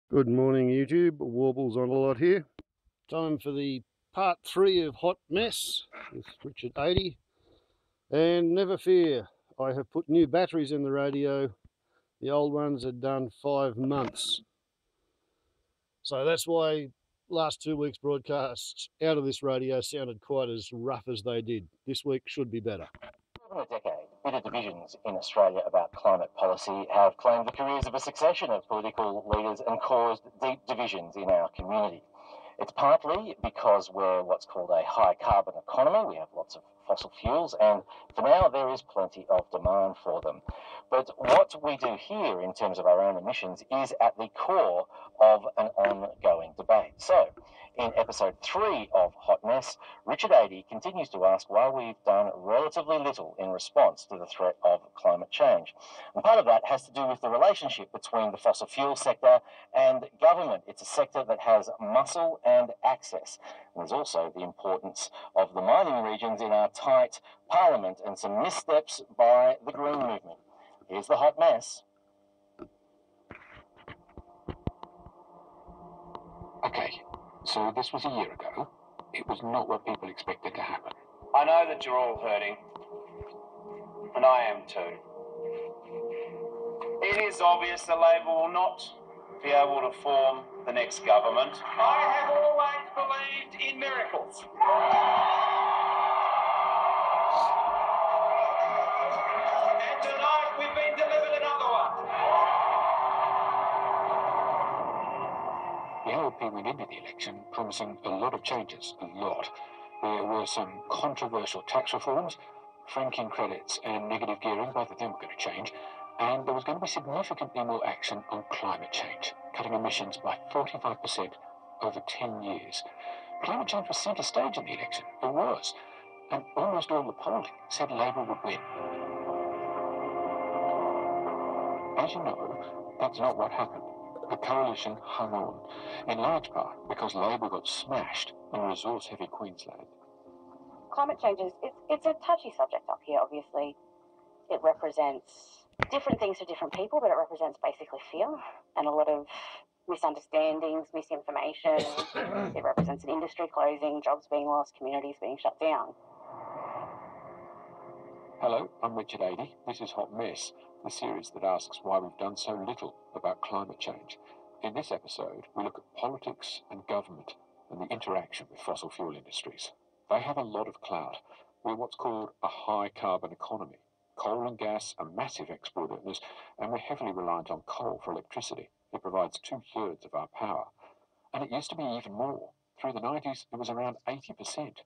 Good morning, YouTube. Warbles on a lot here. Time for the part 3 of Hot Mess with Richard 80. And never fear, I have put new batteries in the radio. The old ones had done 5 months. So that's why last 2 weeks' broadcasts out of this radio sounded quite as rough as they did. This week should be better. More than a decade, bitter divisions in Australia about climate policy have claimed the careers of a succession of political leaders and caused deep divisions in our community. It's partly because we're what's called a high carbon economy. We have lots of fossil fuels, and for now there is plenty of demand for them. But what we do here in terms of our own emissions is at the core of an ongoing debate. So, in episode 3 of Hot Mess, Richard 80 continues to ask why we've done relatively little in response to the threat of climate change. And part of that has to do with the relationship between the fossil fuel sector and government. It's a sector that has muscle and access. And there's also the importance of the mining regions in our tight parliament and some missteps by the Green movement. Here's the Hot Mess. Okay, so this was a year ago. It was not what people expected to happen. I know that you're all hurting, and I am too. It is obvious that Labor will not be able to form the next government. I have always believed in miracles. And tonight we've been delivered another one. The LP went into the election promising a lot of changes, a lot. There were some controversial tax reforms, franking credits and negative gearing, both of them were going to change, and there was going to be significantly more action on climate change, cutting emissions by 45% over 10 years. Climate change was centre stage in the election, it was, and almost all the polling said Labor would win. As you know, that's not what happened. The coalition hung on, in large part because Labor got smashed in resource-heavy Queensland. Climate change it's a touchy subject up here, obviously. It represents different things to different people, but it represents basically fear and a lot of misunderstandings, misinformation. It represents an industry closing, jobs being lost, communities being shut down. Hello, I'm Richard 80. This is Hot Mess, the series that asks why we've done so little about climate change. In this episode, we look at politics and government and the interaction with fossil fuel industries. They have a lot of clout. We're what's called a high carbon economy. Coal and gas are massive export earners, and we're heavily reliant on coal for electricity. It provides 2/3 of our power. And it used to be even more. Through the 90s, it was around 80%.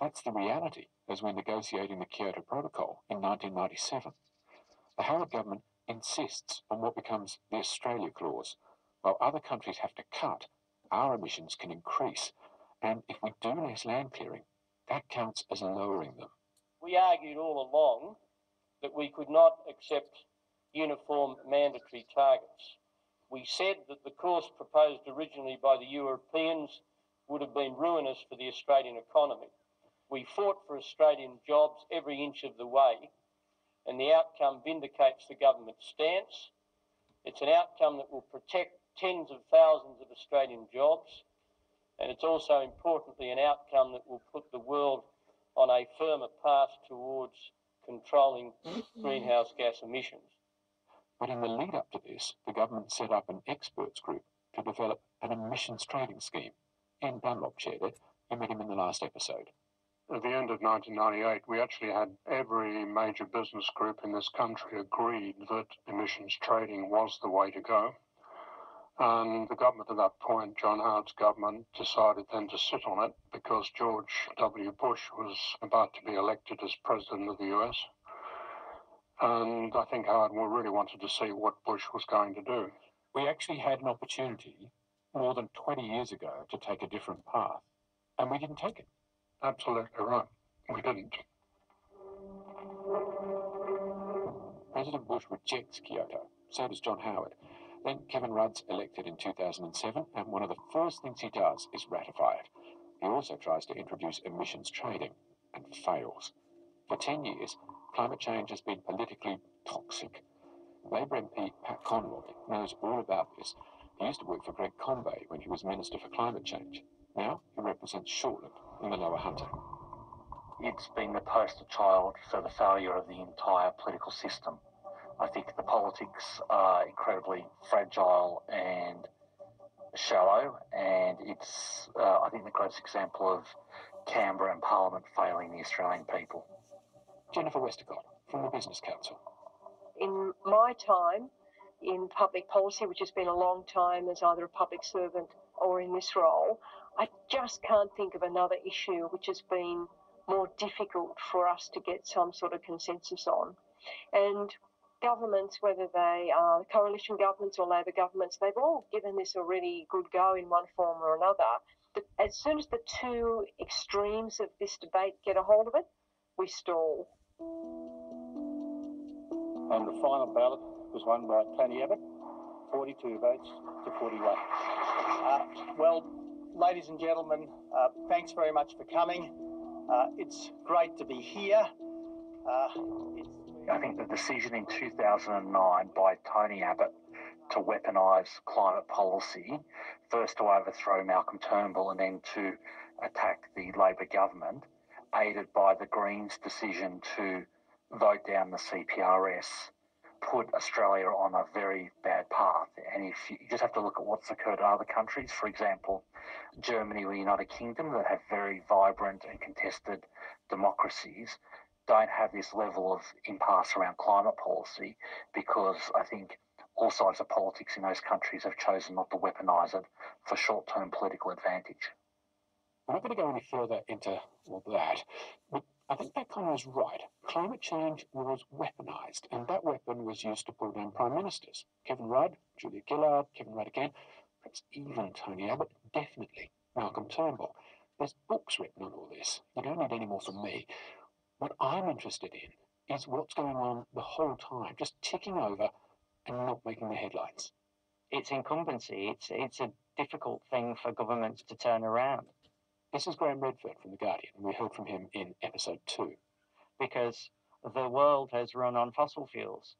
That's the reality as we're negotiating the Kyoto Protocol in 1997. The Howard government insists on what becomes the Australia Clause. While other countries have to cut, our emissions can increase. And if we do less land clearing, that counts as lowering them. We argued all along that we could not accept uniform mandatory targets. We said that the course proposed originally by the Europeans would have been ruinous for the Australian economy. We fought for Australian jobs every inch of the way, and the outcome vindicates the government's stance. It's an outcome that will protect tens of thousands of Australian jobs, and it's also importantly an outcome that will put the world on a firmer path towards controlling greenhouse gas emissions. But in the lead up to this, the government set up an experts group to develop an emissions trading scheme. Ian Dunlop chaired it. You met him in the last episode. At the end of 1998, we actually had every major business group in this country agreed that emissions trading was the way to go. And the government at that point, John Howard's government, decided then to sit on it because George W. Bush was about to be elected as president of the US. And I think Howard really wanted to see what Bush was going to do. We actually had an opportunity more than 20 years ago to take a different path, and we didn't take it. Absolutely right. We didn't. President Bush rejects Kyoto. So does John Howard. Then Kevin Rudd's elected in 2007, and one of the first things he does is ratify it. He also tries to introduce emissions trading, and fails. For 10 years, climate change has been politically toxic. Labor MP Pat Conroy knows all about this, He used to work for Greg Conway when he was Minister for Climate Change. Now he represents Shortland in the Lower Hunter. It's been the poster child for the failure of the entire political system. I think the politics are incredibly fragile and shallow, and it's, I think, the greatest example of Canberra and Parliament failing the Australian people. Jennifer Westacott from the Business Council. In my time in public policy, which has been a long time as either a public servant or in this role, I just can't think of another issue which has been more difficult for us to get some sort of consensus on. And governments, whether they are coalition governments or Labor governments, they've all given this a really good go in one form or another. But as soon as the two extremes of this debate get a hold of it, we stall. And the final ballot was won by Tony Abbott, 42 votes to 41. Well, ladies and gentlemen, thanks very much for coming. It's great to be here. I think the decision in 2009 by Tony Abbott to weaponise climate policy, first to overthrow Malcolm Turnbull and then to attack the Labor government, aided by the Greens' decision to vote down the CPRS, put Australia on a very bad path. And if you just have to look at what's occurred in other countries, for example, Germany or the United Kingdom, that have very vibrant and contested democracies, don't have this level of impasse around climate policy, because I think all sides of politics in those countries have chosen not to weaponise it for short-term political advantage. I'm not going to go any further into all that, but I think that comment is right. Climate change was weaponised, and that weapon was used to pull down prime ministers. Kevin Rudd, Julia Gillard, Kevin Rudd again, perhaps even Tony Abbott, definitely Malcolm Turnbull. There's books written on all this. You don't need any more from me. What I'm interested in is what's going on the whole time, just ticking over and not making the headlines. It's incumbency. It's a difficult thing for governments to turn around. This is Graham Redfern from The Guardian, and we heard from him in episode 2. Because the world has run on fossil fuels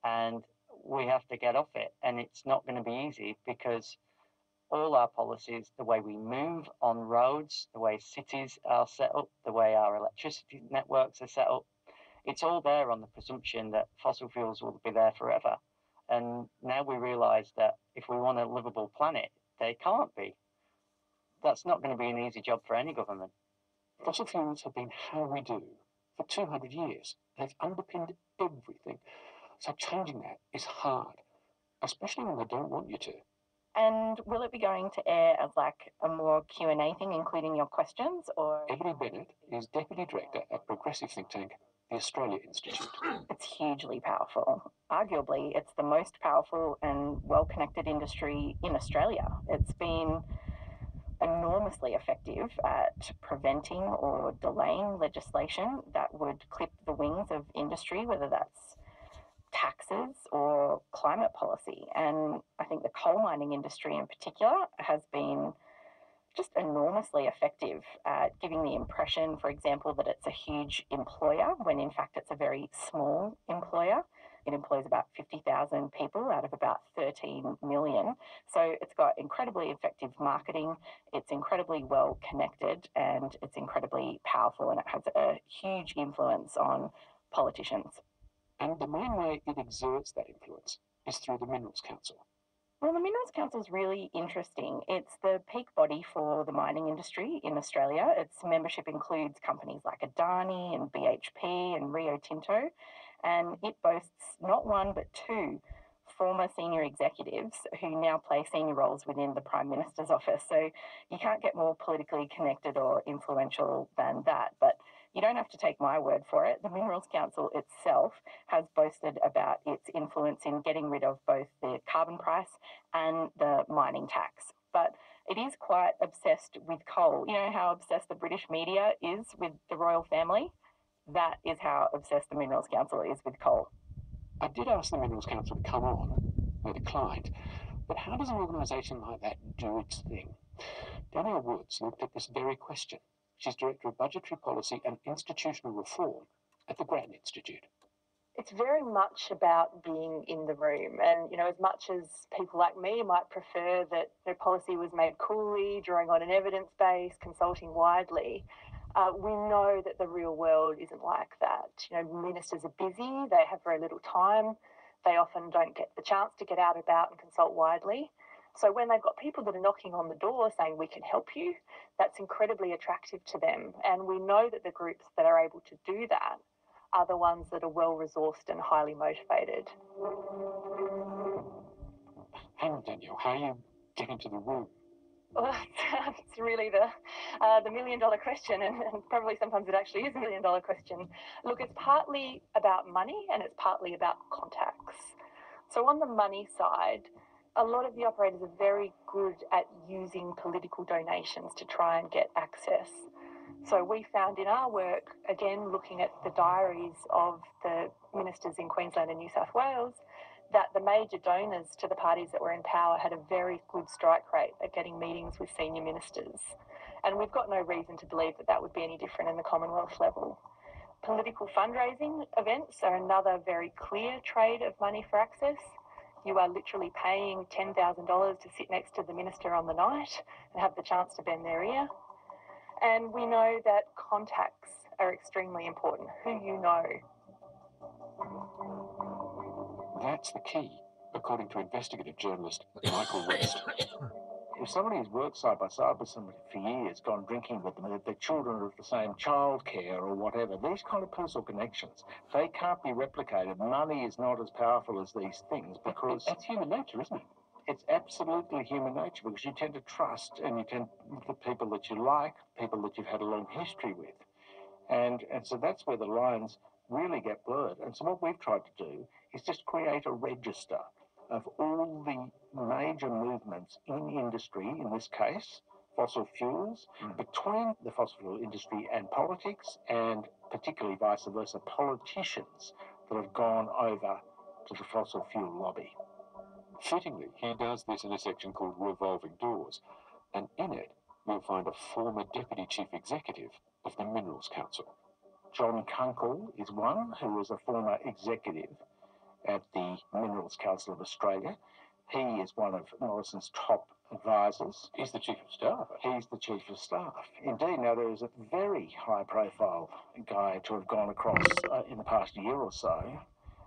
and we have to get off it. And it's not going to be easy, because all our policies, the way we move on roads, the way cities are set up, the way our electricity networks are set up, it's all there on the presumption that fossil fuels will be there forever. And now we realise that if we want a livable planet, they can't be. That's not going to be an easy job for any government. Fossil fuels have been how we do for 200 years. They've underpinned everything. So changing that is hard, especially when they don't want you to. And will it be going to air as like a more Q&A thing, including your questions, or? Ebony Bennett is Deputy Director at progressive think tank, the Australia Institute. It's hugely powerful. Arguably, it's the most powerful and well-connected industry in Australia. It's been enormously effective at preventing or delaying legislation that would clip the wings of industry, whether that's taxes or climate policy. And I think the coal mining industry in particular has been just enormously effective at giving the impression, for example, that it's a huge employer, when in fact it's a very small employer. It employs about 50,000 people out of about 13 million. So it's got incredibly effective marketing, it's incredibly well connected, and it's incredibly powerful, and it has a huge influence on politicians. And the main way it exerts that influence is through the Minerals Council. Well, the Minerals Council is really interesting. It's the peak body for the mining industry in Australia. Its membership includes companies like Adani and BHP and Rio Tinto, and it boasts not one but two former senior executives who now play senior roles within the Prime Minister's office. So you can't get more politically connected or influential than that. But you don't have to take my word for it. The Minerals Council itself has boasted about its influence in getting rid of both the carbon price and the mining tax. But it is quite obsessed with coal. You know how obsessed the British media is with the royal family? That is how obsessed the Minerals Council is with coal. I did ask the Minerals Council to come on. They declined. But how does an organisation like that do its thing? Danielle Woods looked at this very question. She's Director of Budgetary Policy and Institutional Reform at the Grattan Institute. It's very much about being in the room. And, you know, as much as people like me might prefer that policy was made coolly, drawing on an evidence base, consulting widely, we know that the real world isn't like that. You know, ministers are busy, they have very little time, they often don't get the chance to get out about and consult widely. So when they've got people that are knocking on the door saying, we can help you, that's incredibly attractive to them. And we know that the groups that are able to do that are the ones that are well-resourced and highly motivated. Hang on, Danielle, how are you getting to the room? Well, it's really the million-dollar question, and probably sometimes it actually is a million-dollar question. Look, it's partly about money and it's partly about contacts. So on the money side, a lot of the operators are very good at using political donations to try and get access. So we found in our work, again, looking at the diaries of the ministers in Queensland and New South Wales, that the major donors to the parties that were in power had a very good strike rate at getting meetings with senior ministers. And we've got no reason to believe that that would be any different in the Commonwealth level. Political fundraising events are another very clear trade of money for access. You are literally paying $10,000 to sit next to the minister on the night and have the chance to bend their ear. And we know that contacts are extremely important, who you know. That's the key, according to investigative journalist Michael West. If somebody has worked side by side with somebody for years, gone drinking with them, if their children are of the same childcare or whatever, these kind of personal connections, they can't be replicated. Money is not as powerful as these things because... That's human nature, isn't it? It's absolutely human nature because you tend to trust and you tend the people that you like, people that you've had a long history with. And so that's where the lines really get blurred. And so what we've tried to do is just create a register of all the major movements in industry, in this case, fossil fuels, between the fossil fuel industry and politics, and particularly vice versa, politicians that have gone over to the fossil fuel lobby. Fittingly, he does this in a section called Revolving Doors, and in it you'll find a former Deputy Chief Executive of the Minerals Council. John Kunkel is one who was a former executive at the Minerals Council of Australia. He is one of Morrison's top advisors. He's the Chief of Staff. He's the Chief of Staff. Indeed, now there is a very high-profile guy to have gone across in the past year or so,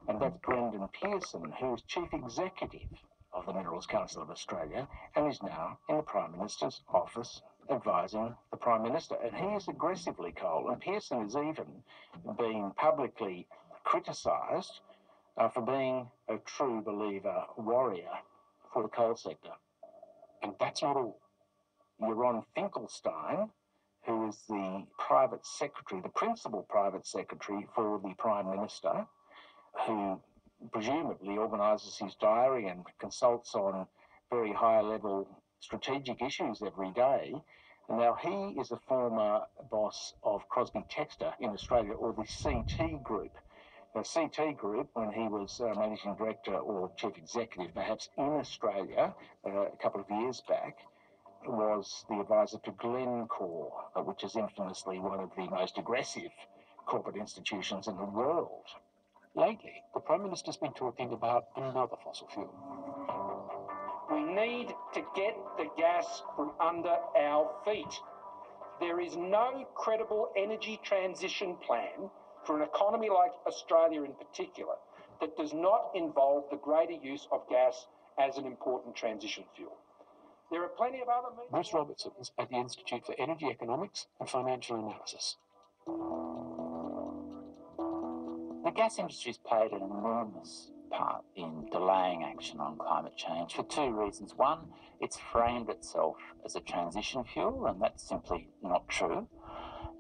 and that's Brendan Pearson, who is Chief Executive of the Minerals Council of Australia and is now in the Prime Minister's office advising the Prime Minister. And he is aggressively coal, and Pearson has even been publicly criticised for being a true believer warrior for the coal sector. And that's not all. Ron Finkelstein, who is the private secretary, the principal private secretary for the Prime Minister, who presumably organises his diary and consults on very high-level strategic issues every day. And now he is a former boss of Crosby Textor in Australia, or the CT Group. The CT Group, when he was managing director or chief executive, perhaps in Australia a couple of years back, was the advisor to Glencore, which is infamously one of the most aggressive corporate institutions in the world. Lately, the Prime Minister's been talking about another fossil fuel. We need to get the gas from under our feet. There is no credible energy transition plan for an economy like Australia in particular that does not involve the greater use of gas as an important transition fuel. There are plenty of other means. Bruce Robertson's at the Institute for Energy Economics and Financial Analysis. The gas industry's played an enormous part in delaying action on climate change for two reasons. One, it's framed itself as a transition fuel, and that's simply not true.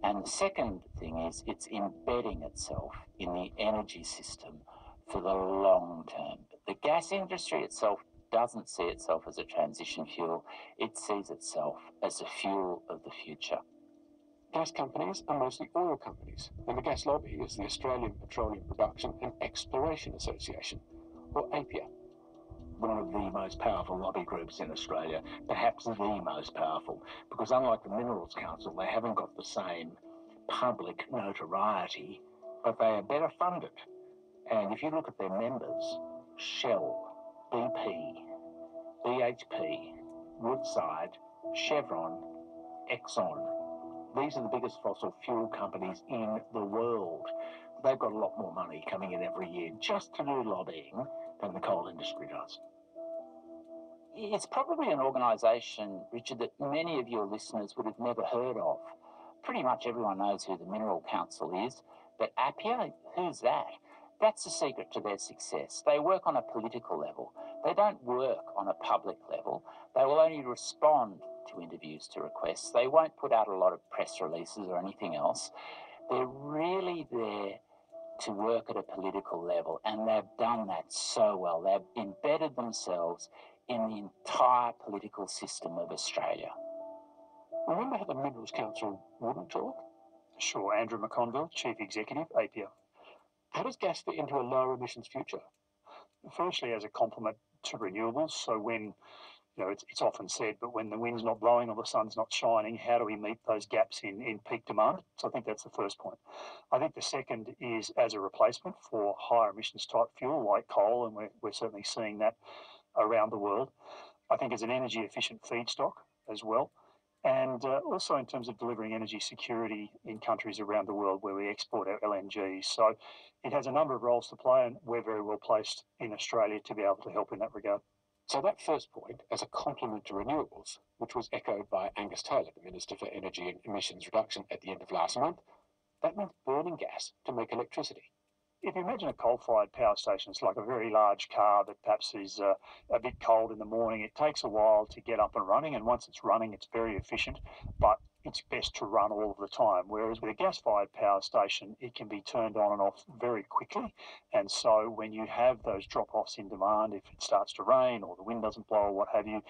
And the second thing is it's embedding itself in the energy system for the long term. The gas industry itself doesn't see itself as a transition fuel. It sees itself as a fuel of the future. Gas companies are mostly oil companies, and the gas lobby is the Australian Petroleum Production and Exploration Association, or APA. One of the most powerful lobby groups in Australia, perhaps the most powerful, because unlike the Minerals Council, they haven't got the same public notoriety, but they are better funded. And if you look at their members, Shell, BP, BHP, Woodside, Chevron, Exxon, these are the biggest fossil fuel companies in the world. They've got a lot more money coming in every year just to do lobbying than the coal industry does. It's probably an organisation, Richard, that many of your listeners would have never heard of. Pretty much everyone knows who the Mineral Council is, but APPIA, who's that? That's the secret to their success. They work on a political level. They don't work on a public level. They will only respond to interviews, to requests. They won't put out a lot of press releases or anything else. They're really there to work at a political level, and they've done that so well. They've embedded themselves in the entire political system of Australia. Remember how the Minerals Council wouldn't talk? Sure, Andrew McConville, Chief Executive, APPIA. How does gas fit into a lower emissions future? Firstly, as a complement to renewables, so when, it's often said, but when the wind's not blowing or the sun's not shining, how do we meet those gaps in peak demand? So I think that's the first point. I think the second is as a replacement for higher emissions type fuel like coal, and we're certainly seeing that around the world. I think as an energy efficient feedstock as well. And also in terms of delivering energy security in countries around the world where we export our LNG. So it has a number of roles to play, and we're very well placed in Australia to be able to help in that regard. So that first point, as a complement to renewables, which was echoed by Angus Taylor, the Minister for Energy and Emissions Reduction at the end of last month, that means burning gas to make electricity. If you imagine a coal-fired power station, it's like a very large car that perhaps is a bit cold in the morning. It takes a while to get up and running, and once it's running, it's very efficient, but it's best to run all of the time. Whereas with a gas-fired power station, it can be turned on and off very quickly. And so when you have those drop-offs in demand, if it starts to rain or the wind doesn't blow or what have you,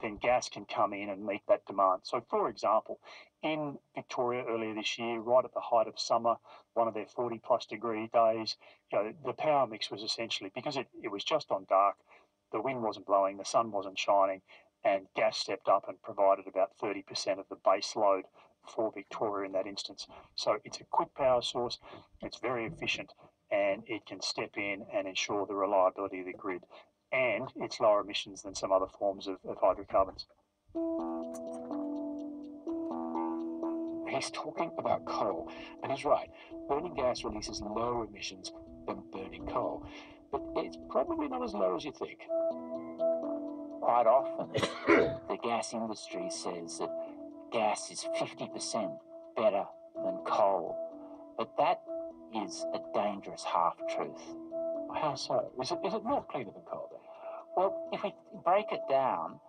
then gas can come in and meet that demand. So for example, in Victoria earlier this year, right at the height of summer, one of their 40+ degree days, the power mix was essentially, because it was just on dark, the wind wasn't blowing, the sun wasn't shining, and gas stepped up and provided about 30% of the base load for Victoria in that instance. So it's a quick power source, it's very efficient, and it can step in and ensure the reliability of the grid. And it's lower emissions than some other forms of hydrocarbons. He's talking about coal, and he's right. Burning gas releases lower emissions than burning coal, but it's probably not as low as you think. Quite often, the gas industry says that gas is 50% better than coal, but that is a dangerous half-truth. How so? Is it more cleaner than coal then? Well, if we break it down,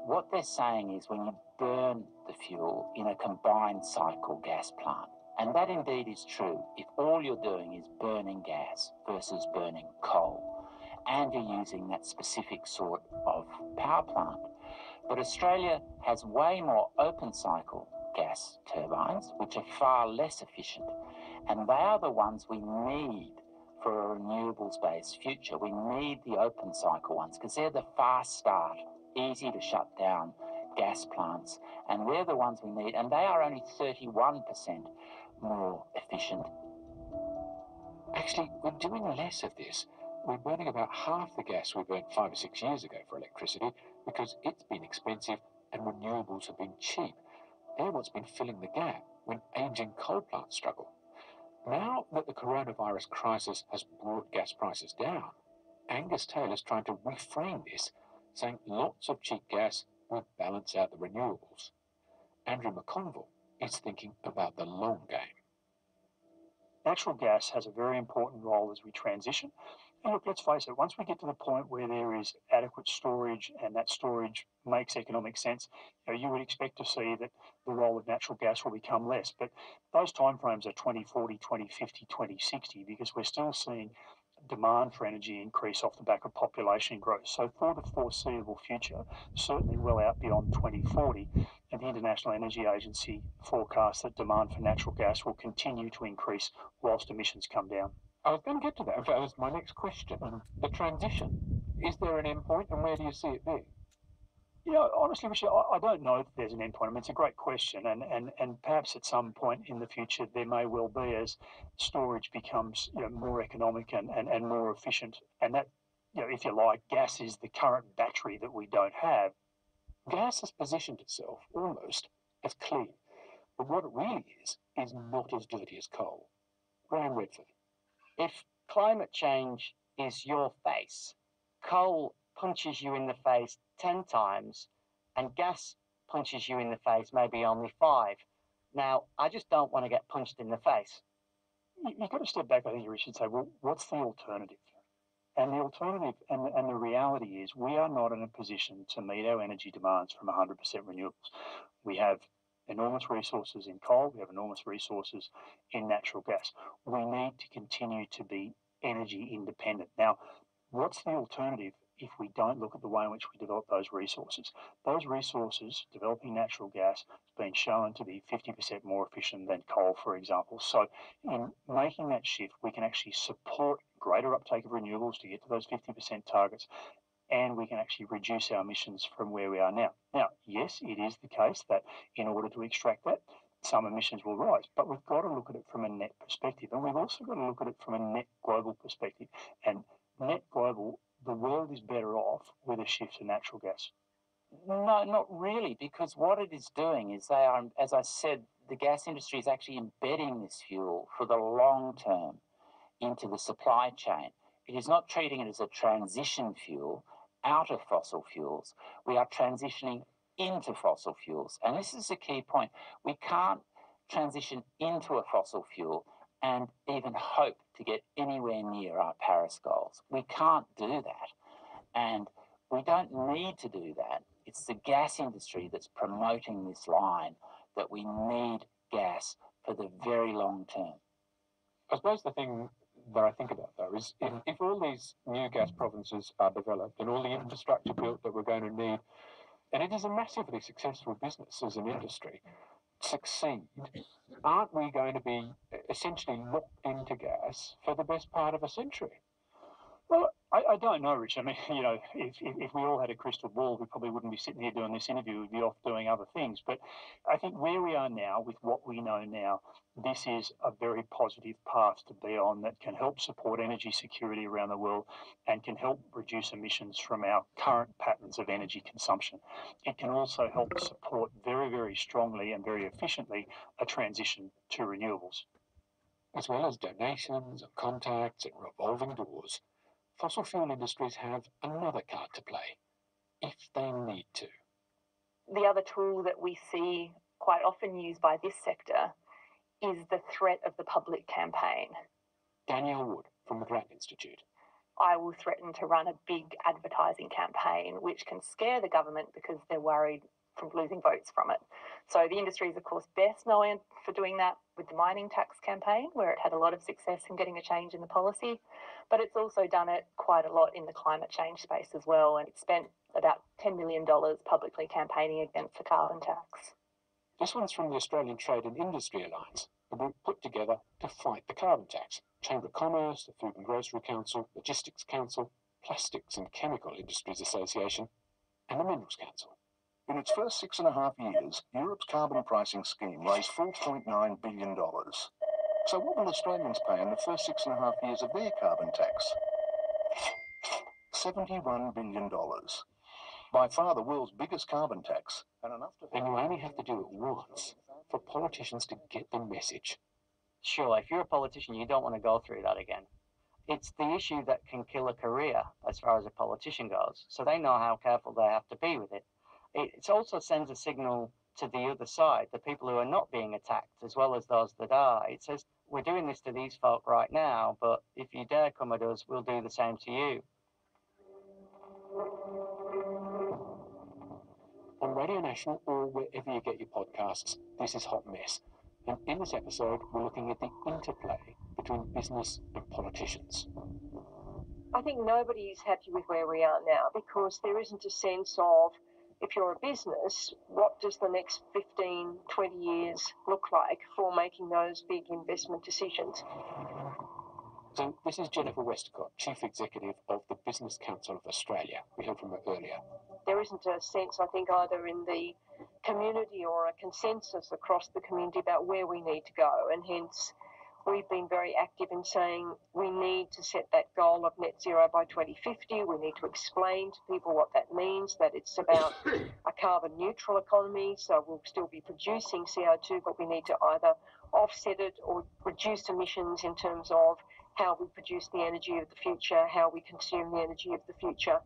what they're saying is when you burn the fuel in a combined cycle gas plant, and that indeed is true if all you're doing is burning gas versus burning coal, and you're using that specific sort of power plant. But Australia has way more open cycle gas turbines, which are far less efficient, and they are the ones we need for a renewables-based future. We need the open cycle ones because they're the fast start, easy to shut down gas plants, and they're the ones we need, and they are only 31% more efficient. Actually, we're doing less of this. We're burning about half the gas we burnt 5 or 6 years ago for electricity because it's been expensive and renewables have been cheap. They're what's been filling the gap when ageing coal plants struggle. Now that the coronavirus crisis has brought gas prices down, Angus Taylor's trying to reframe this, saying lots of cheap gas will balance out the renewables. Andrew McConville is thinking about the long game. Natural gas has a very important role as we transition. And look, let's face it, once we get to the point where there is adequate storage and that storage makes economic sense, you would expect to see that the role of natural gas will become less. But those timeframes are 2040, 2050, 2060, because we're still seeing demand for energy increase off the back of population growth. So for the foreseeable future, certainly well out beyond 2040, and the International Energy Agency forecasts that demand for natural gas will continue to increase whilst emissions come down. I was going to get to that. In fact, that was my next question. The transition. Is there an end point, and where do you see it being? Honestly, Richard, I don't know if there's an endpoint. I mean, it's a great question, and perhaps at some point in the future there may well be, as storage becomes more economic and more efficient, and that, if you like, gas is the current battery that we don't have. Gas has positioned itself almost as clean, but what it really is not as dirty as coal. Graham Redford. If climate change is your face, coal punches you in the face 10 times and gas punches you in the face maybe only 5. Now, I just don't want to get punched in the face. You've got to step back, I think, Richard, and say, well, what's the alternative? And the alternative and the reality is we are not in a position to meet our energy demands from 100% renewables. We have enormous resources in coal, we have enormous resources in natural gas. We need to continue to be energy independent. Now, what's the alternative if we don't look at the way in which we develop those resources? Those resources, developing natural gas, has been shown to be 50% more efficient than coal, for example. So in making that shift, we can actually support greater uptake of renewables to get to those 50% targets, and we can actually reduce our emissions from where we are now. Now, yes, it is the case that in order to extract that, some emissions will rise, but we've got to look at it from a net perspective, and we've also got to look at it from a net global perspective. And net global, the world is better off with a shift to natural gas. No, not really, because what it is doing is they are, as I said, the gas industry is actually embedding this fuel for the long term into the supply chain. It is not treating it as a transition fuel out of fossil fuels. We are transitioning into fossil fuels. And this is a key point. We can't transition into a fossil fuel and even hope to get anywhere near our Paris goals. We can't do that. And we don't need to do that. It's the gas industry that's promoting this line that we need gas for the very long term. I suppose the thing that I think about, though, is if all these new gas provinces are developed and all the infrastructure built that we're going to need, and it is a massively successful business as an industry, succeed, aren't we going to be essentially locked into gas for the best part of a century? Well, I don't know, Rich. I mean, if we all had a crystal ball, we probably wouldn't be sitting here doing this interview. We'd be off doing other things. But I think where we are now, with what we know now, this is a very positive path to be on that can help support energy security around the world and can help reduce emissions from our current patterns of energy consumption. It can also help support very, very strongly and very efficiently a transition to renewables. As well as donations and contacts and revolving doors, fossil fuel industries have another card to play, if they need to. The other tool that we see quite often used by this sector is the threat of the public campaign. Danielle Wood from the Grant Institute. I will threaten to run a big advertising campaign which can scare the government because they're worried from losing votes from it. So the industry is, of course, best known for doing that with the mining tax campaign, where it had a lot of success in getting a change in the policy, but it's also done it quite a lot in the climate change space as well, and it spent about $10 million publicly campaigning against the carbon tax. This one's from the Australian Trade and Industry Alliance, a group put together to fight the carbon tax. Chamber of Commerce, the Food and Grocery Council, Logistics Council, Plastics and Chemical Industries Association, and the Minerals Council. In its first 6.5 years, Europe's carbon pricing scheme raised $4.9 billion. So what will Australians pay in the first 6.5 years of their carbon tax? $71 billion. By far the world's biggest carbon tax, and enough to... And you only have to do it once for politicians to get the message. Sure, if you're a politician, you don't want to go through that again. It's the issue that can kill a career as far as a politician goes, so they know how careful they have to be with it. It also sends a signal to the other side, the people who are not being attacked, as well as those that are. It says, we're doing this to these folk right now, but if you dare come at us, we'll do the same to you. On Radio National or wherever you get your podcasts, this is Hot Mess. And in this episode, we're looking at the interplay between business and politicians. I think nobody is happy with where we are now because there isn't a sense of, if you're a business, what does the next 15, 20 years look like for making those big investment decisions? So this is Jennifer Westacott, Chief Executive of the Business Council of Australia. We heard from her earlier. there isn't a sense, I think, either in the community or a consensus across the community about where we need to go, and hence we've been very active in saying we need to set that goal of net zero by 2050. We need to explain to people what that means, that it's about a carbon neutral economy, so we'll still be producing CO2, but we need to either offset it or reduce emissions in terms of how we produce the energy of the future, how we consume the energy of the future.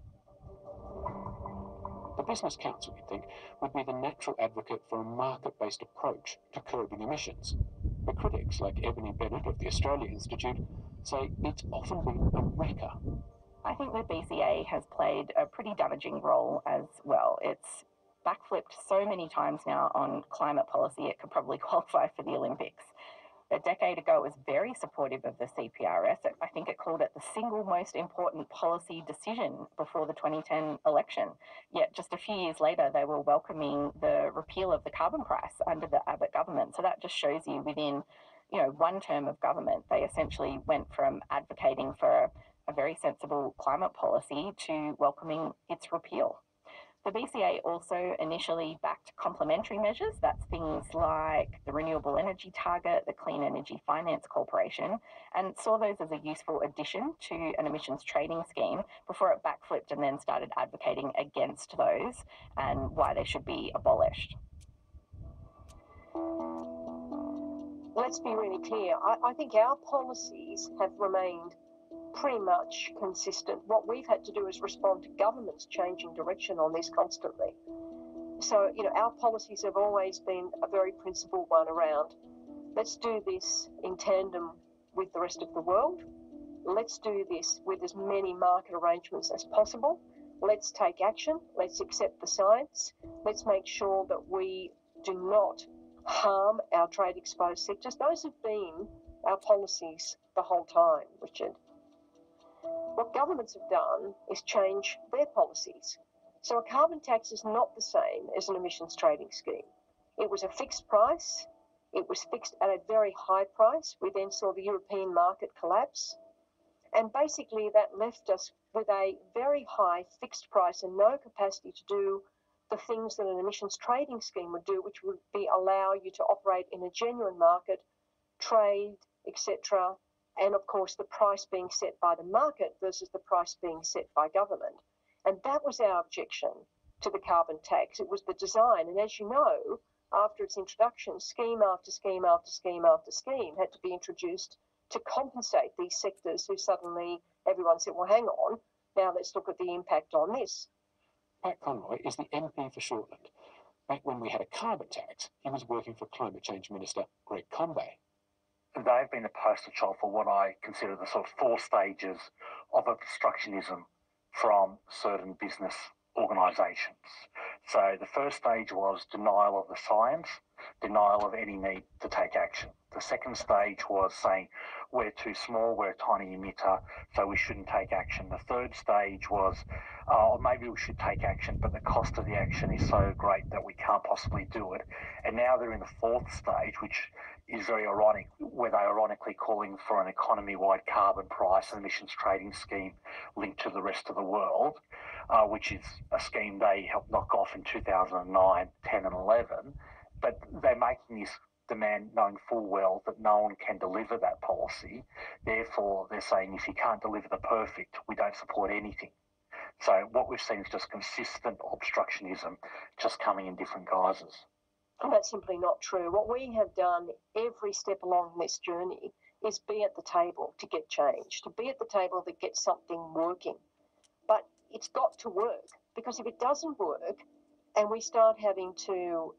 The Business Council, we think, would be the natural advocate for a market-based approach to curbing emissions. But critics like Ebony Bennett of the Australia Institute say it's often been a wrecker. I think the BCA has played a pretty damaging role as well. It's backflipped so many times now on climate policy, it could probably qualify for the Olympics. A decade ago, it was very supportive of the CPRS. I think it called it the single most important policy decision before the 2010 election. Yet just a few years later, they were welcoming the repeal of the carbon price under the Abbott government. So that just shows you within, one term of government, they essentially went from advocating for a very sensible climate policy to welcoming its repeal. The BCA also initially backed complementary measures. That's things like the Renewable Energy Target, the Clean Energy Finance Corporation, and saw those as a useful addition to an emissions trading scheme before it backflipped and then started advocating against those and why they should be abolished. Let's be really clear. I think our policies have remained pretty much consistent. What we've had to do is respond to governments changing direction on this constantly. So, our policies have always been a very principled one around, let's do this in tandem with the rest of the world. Let's do this with as many market arrangements as possible. Let's take action. Let's accept the science. Let's make sure that we do not harm our trade exposed sectors. Those have been our policies the whole time, Richard. What governments have done is change their policies. So a carbon tax is not the same as an emissions trading scheme. It was a fixed price. It was fixed at a very high price. We then saw the European market collapse. And basically that left us with a very high fixed price and no capacity to do the things that an emissions trading scheme would do, which would be allow you to operate in a genuine market, trade, etc., and of course the price being set by the market versus the price being set by government. And that was our objection to the carbon tax. It was the design, and as you know, after its introduction, scheme after scheme after scheme after scheme had to be introduced to compensate these sectors who suddenly everyone said, well, hang on, now let's look at the impact on this. Pat Conroy is the MP for Shortland. Back when we had a carbon tax, he was working for Climate Change Minister Greg Combet. They've been the poster child for what I consider the sort of 4 stages of obstructionism from certain business organisations. So the first stage was denial of the science, denial of any need to take action. The second stage was saying we're too small, we're a tiny emitter, so we shouldn't take action. The third stage was maybe we should take action, but the cost of the action is so great that we can't possibly do it. And now they're in the fourth stage, which is very ironic, where they're ironically calling for an economy-wide carbon price and emissions trading scheme linked to the rest of the world, which is a scheme they helped knock off in 2009, 10 and 11. But they're making this demand knowing full well that no one can deliver that policy. Therefore, they're saying if you can't deliver the perfect, we don't support anything. So what we've seen is just consistent obstructionism, just coming in different guises. And that's simply not true. What we have done every step along this journey is be at the table to get change, to be at the table to get something working. But it's got to work, because if it doesn't work and we start having to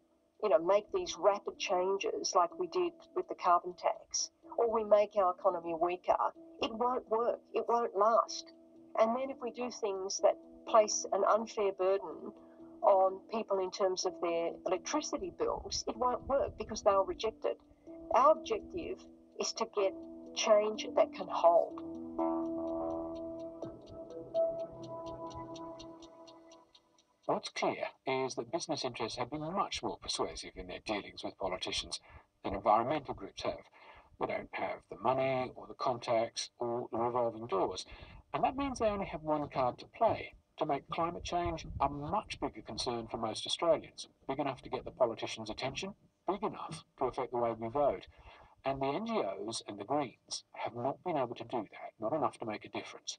make these rapid changes like we did with the carbon tax, or we make our economy weaker, it won't work, it won't last. And then if we do things that place an unfair burden on people in terms of their electricity bills, it won't work because they'll reject it. Our objective is to get change that can hold. What's clear is that business interests have been much more persuasive in their dealings with politicians than environmental groups have. They don't have the money or the contacts or the revolving doors, and that means they only have one card to play, to make climate change a much bigger concern for most Australians, big enough to get the politicians' attention, big enough to affect the way we vote. And the NGOs and the Greens have not been able to do that, not enough to make a difference.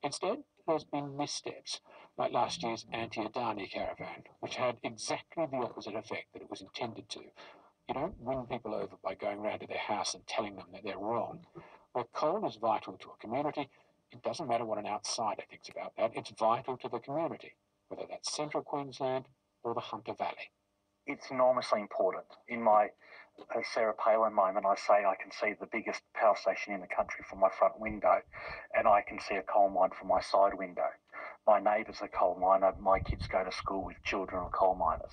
Instead, there's been missteps, like last year's anti-Adani caravan, which had exactly the opposite effect that it was intended to. You don't win people over by going round to their house and telling them that they're wrong. Where coal is vital to a community, it doesn't matter what an outsider thinks about that, it's vital to the community, whether that's central Queensland or the Hunter Valley. It's enormously important. In my Sarah Palin moment, I say I can see the biggest power station in the country from my front window, and I can see a coal mine from my side window. My neighbour's a coal miner, my kids go to school with children of coal miners.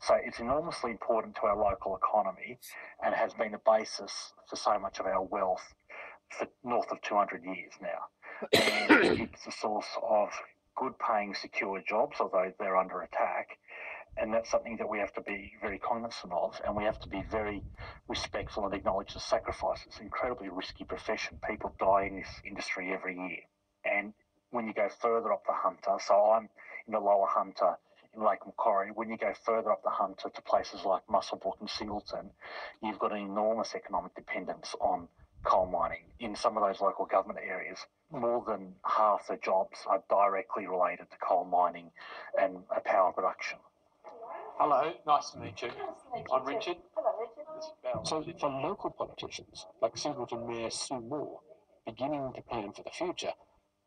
So it's enormously important to our local economy and has been the basis for so much of our wealth for north of 200 years now. And it's a source of good paying, secure jobs, although they're under attack. And that's something that we have to be very cognizant of, and we have to be very respectful and acknowledge the sacrifice. It's an incredibly risky profession. People die in this industry every year. And when you go further up the Hunter, so I'm in the lower Hunter in Lake Macquarie, when you go further up the Hunter to places like Muswellbrook and Singleton, you've got an enormous economic dependence on coal mining. In some of those local government areas, more than half the jobs are directly related to coal mining and power production. Hello, nice to meet you. I'm Richard. Hello, Richard. So for local politicians, like Singleton Mayor Sue Moore, beginning to plan for the future,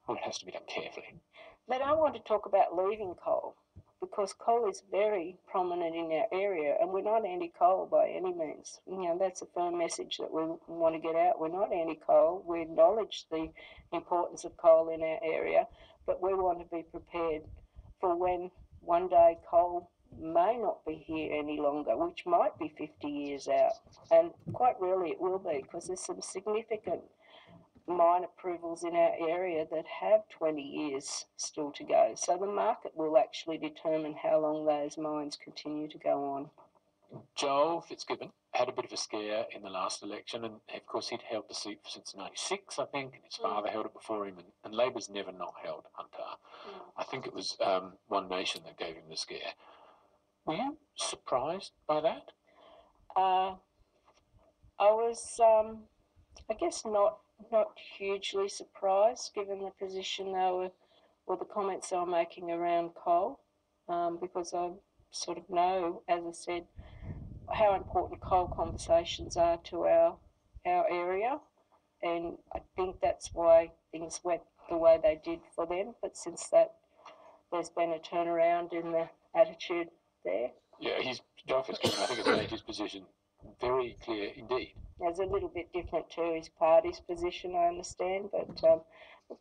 well, it has to be done carefully. They don't want to talk about leaving coal, because coal is very prominent in our area, and we're not anti-coal by any means. You know, that's a firm message that we want to get out. We're not anti-coal. We acknowledge the importance of coal in our area, but we want to be prepared for when one day coal may not be here any longer, which might be 50 years out. And quite really it will be, because there's some significant mine approvals in our area that have 20 years still to go. So the market will actually determine how long those mines continue to go on. Joel Fitzgibbon had a bit of a scare in the last election, and of course he'd held the seat since '96, I think, and his father held it before him, and Labor's never not held Hunter. I think it was One Nation that gave him the scare. Were you surprised by that? I was, I guess, not hugely surprised, given the position they were, or the comments they were making around coal, because I sort of know, as I said, how important coal conversations are to our area, and I think that's why things went the way they did for them. But since that, there's been a turnaround in the attitude there. Yeah, Joel Fitzgibbon, I think, has made his position very clear indeed. It's a little bit different to his party's position, I understand, but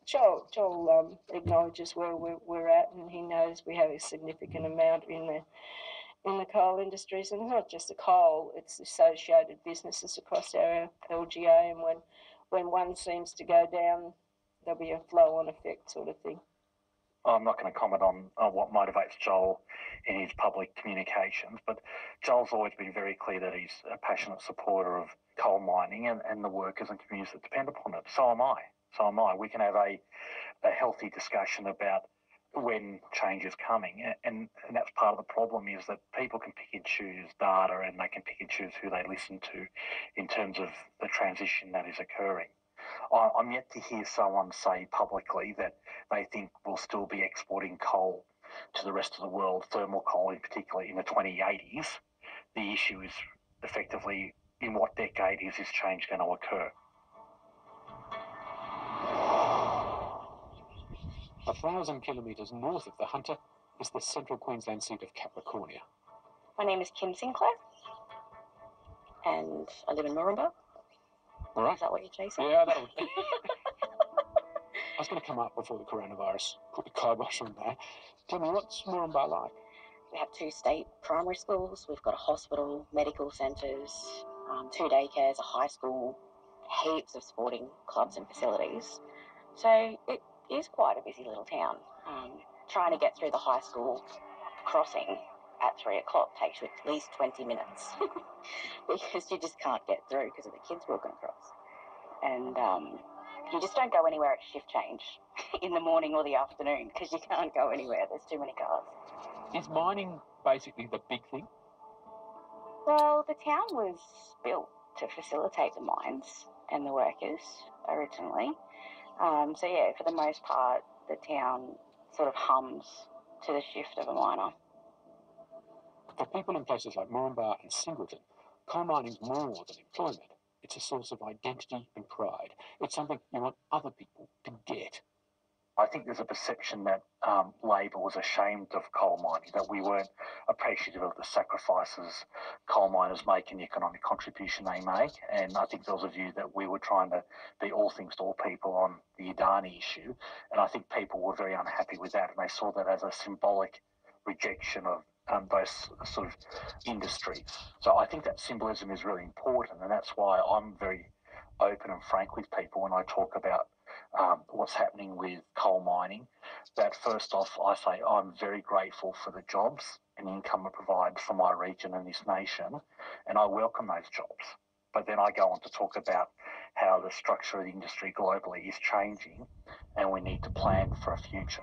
Joel acknowledges where we're at, and he knows we have a significant amount in the coal industries, and not just the coal, it's associated businesses across our LGA, and when one seems to go down, there'll be a flow-on effect sort of thing. I'm not going to comment on what motivates Joel in his public communications, but Joel's always been very clear that he's a passionate supporter of coal mining and the workers and communities that depend upon it. So am I. We can have a healthy discussion about when change is coming, and that's part of the problem, is that people can pick and choose data, and they can pick and choose who they listen to in terms of the transition that is occurring. I'm yet to hear someone say publicly that they think we'll still be exporting coal to the rest of the world, thermal coal in particular, in the 2080s. The issue is effectively, in what decade is this change going to occur? 1,000 kilometres north of the Hunter is the central Queensland seat of Capricornia. My name is Kim Sinclair, and I live in Moranbah. All right. Is that what you're chasing? Yeah, that'll... I was going to come up before the coronavirus, put the kibosh on that. Tell me, what's Moranbah like? We have 2 state primary schools. We've got a hospital, medical centres, 2 daycares, a high school, heaps of sporting clubs and facilities. So it is quite a busy little town. Trying to get through the high school crossing at 3 o'clock takes you at least 20 minutes because you just can't get through because of the kids walking across. And You just don't go anywhere at shift change in the morning or the afternoon because you can't go anywhere. There's too many cars. Is mining basically the big thing? Well, the town was built to facilitate the mines and the workers originally. So yeah, for the most part, the town sort of hums to the shift of a miner. For people in places like Moranbah and Singleton, coal mining's more than employment. It's a source of identity and pride. It's something you want other people to get. I think there's a perception that Labor was ashamed of coal mining, that we weren't appreciative of the sacrifices coal miners make and the economic contribution they make. And I think there was a view that we were trying to be all things to all people on the Adani issue. And I think people were very unhappy with that, and they saw that as a symbolic rejection of those sort of industries. So I think that symbolism is really important, and that's why I'm very open and frank with people when I talk about what's happening with coal mining. That first off, I say I'm very grateful for the jobs and income it provides for my region and this nation, and I welcome those jobs. But then I go on to talk about how the structure of the industry globally is changing, and we need to plan for a future.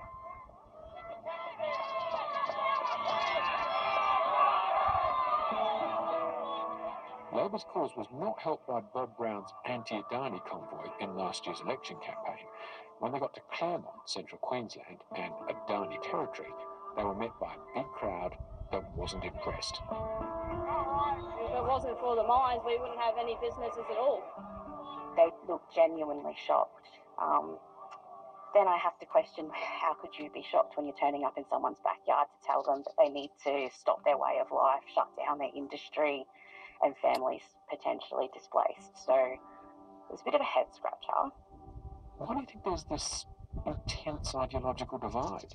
Labor's cause was not helped by Bob Brown's anti-Adani convoy in last year's election campaign. When they got to Claremont, central Queensland, and Adani territory, they were met by a big crowd that wasn't impressed. If it wasn't for the mines, we wouldn't have any businesses at all. They looked genuinely shocked. Then I have to question, how could you be shocked when you're turning up in someone's backyard to tell them that they need to stop their way of life, shut down their industry, and families potentially displaced? So it was a bit of a head scratcher. Why do you think there's this intense ideological divide?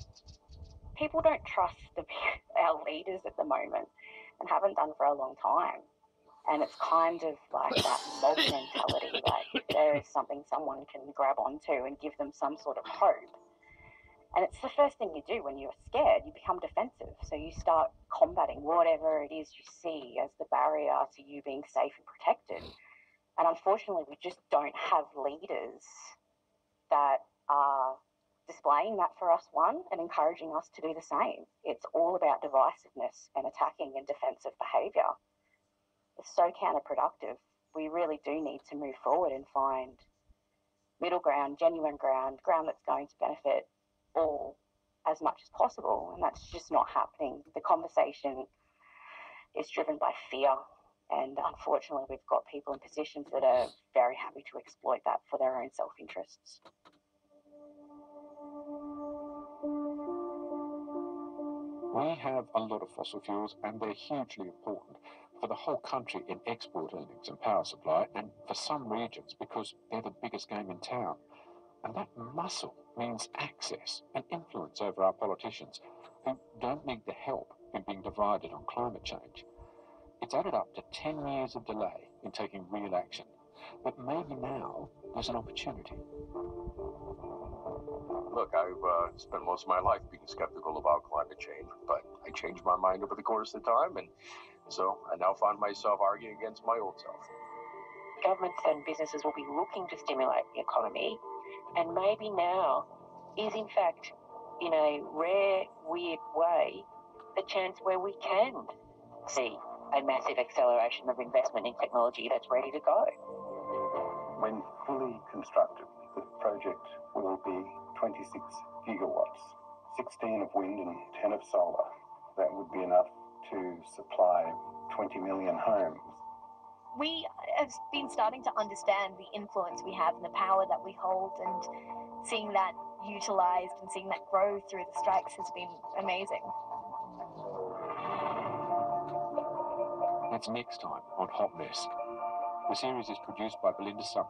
People don't trust our leaders at the moment, and haven't done for a long time. And it's kind of like that mob mentality, like if there is something someone can grab onto and give them some sort of hope. And it's the first thing you do when you're scared. You become defensive. So you start combating whatever it is you see as the barrier to you being safe and protected. And unfortunately, we just don't have leaders that are displaying that for us, one, and encouraging us to do the same. It's all about divisiveness and attacking and defensive behaviour. It's so counterproductive. We really do need to move forward and find middle ground, genuine ground that's going to benefit all as much as possible, and that's just not happening. The conversation is driven by fear, and unfortunately we've got people in positions that are very happy to exploit that for their own self-interests. We have a lot of fossil fuels, and they're hugely important for the whole country in export earnings and power supply, and for some regions because they're the biggest game in town. And that muscle means access and influence over our politicians, who don't need the help in being divided on climate change. It's added up to 10 years of delay in taking real action, but maybe now there's an opportunity. Look, I've spent most of my life being skeptical about climate change, but I changed my mind over the course of time, and so I now find myself arguing against my old self. Governments and businesses will be looking to stimulate the economy, and maybe now is in fact, in a rare, weird way, the chance where we can see a massive acceleration of investment in technology that's ready to go. When fully constructed, the project will be 26 gigawatts, 16 of wind and 10 of solar. That would be enough to supply 20 million homes. We have been starting to understand the influence we have and the power that we hold, and seeing that utilised and seeing that grow through the strikes has been amazing. That's next time on Hot Mess. The series is produced by Belinda Summer.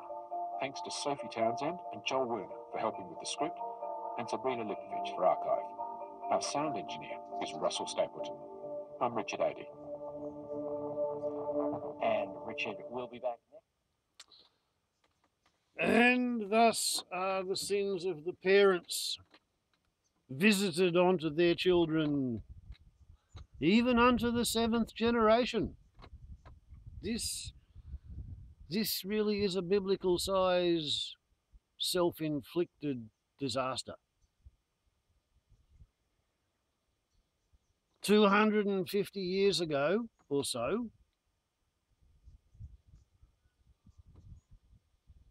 Thanks to Sophie Townsend and Joel Werner for helping with the script, and Sabrina Lipovich for archive. Our sound engineer is Russell Stapleton. I'm Richard Adey. And Richard will be back next. And thus are the sins of the parents visited onto their children, even unto the 7th generation. This really is a biblical size self-inflicted disaster. 250 years ago or so,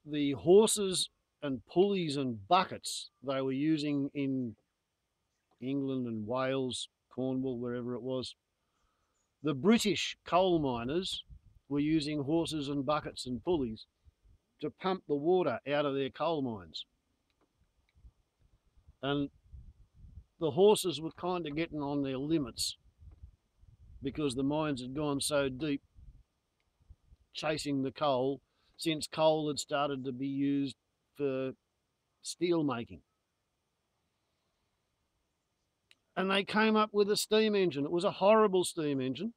the horses and pulleys and buckets they were using in England and Wales, Cornwall, wherever it was, the British coal miners were using horses and buckets and pulleys to pump the water out of their coal mines. And the horses were kind of getting on their limits because the mines had gone so deep chasing the coal since coal had started to be used for steel making. And they came up with a steam engine. It was a horrible steam engine,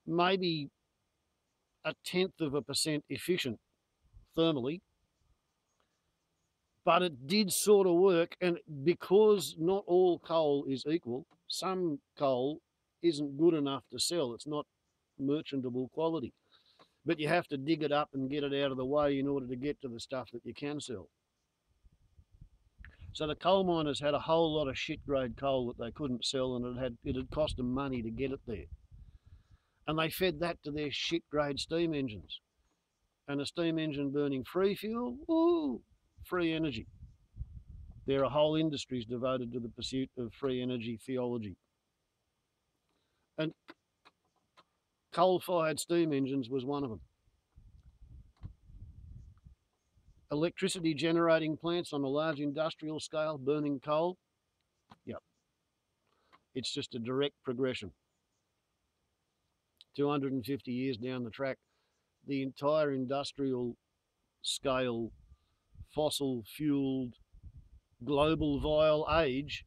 maybe 0.1% efficient thermally, but it did sort of work. And because not all coal is equal, some coal isn't good enough to sell. It's not merchantable quality, but you have to dig it up and get it out of the way in order to get to the stuff that you can sell. So the coal miners had a whole lot of shit grade coal that they couldn't sell, and it had cost them money to get it there. And they fed that to their shit grade steam engines. And a steam engine burning free fuel, ooh, free energy. There are whole industries devoted to the pursuit of free energy theology. And coal-fired steam engines was one of them. Electricity generating plants on a large industrial scale, burning coal, yep. It's just a direct progression. 250 years down the track, the entire industrial scale, fossil-fueled, global vile age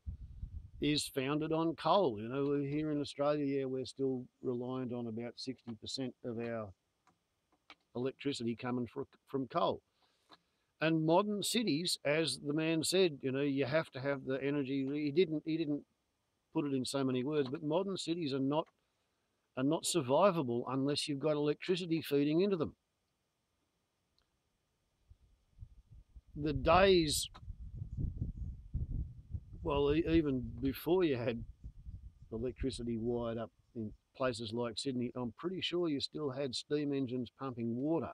is founded on coal. You know, here in Australia, yeah, we're still reliant on about 60% of our electricity coming from coal. And modern cities, as the man said, you know, you have to have the energy. He didn't put it in so many words, but modern cities are not survivable unless you've got electricity feeding into them. The days, well, even before you had electricity wired up in places like Sydney, I'm pretty sure you still had steam engines pumping water.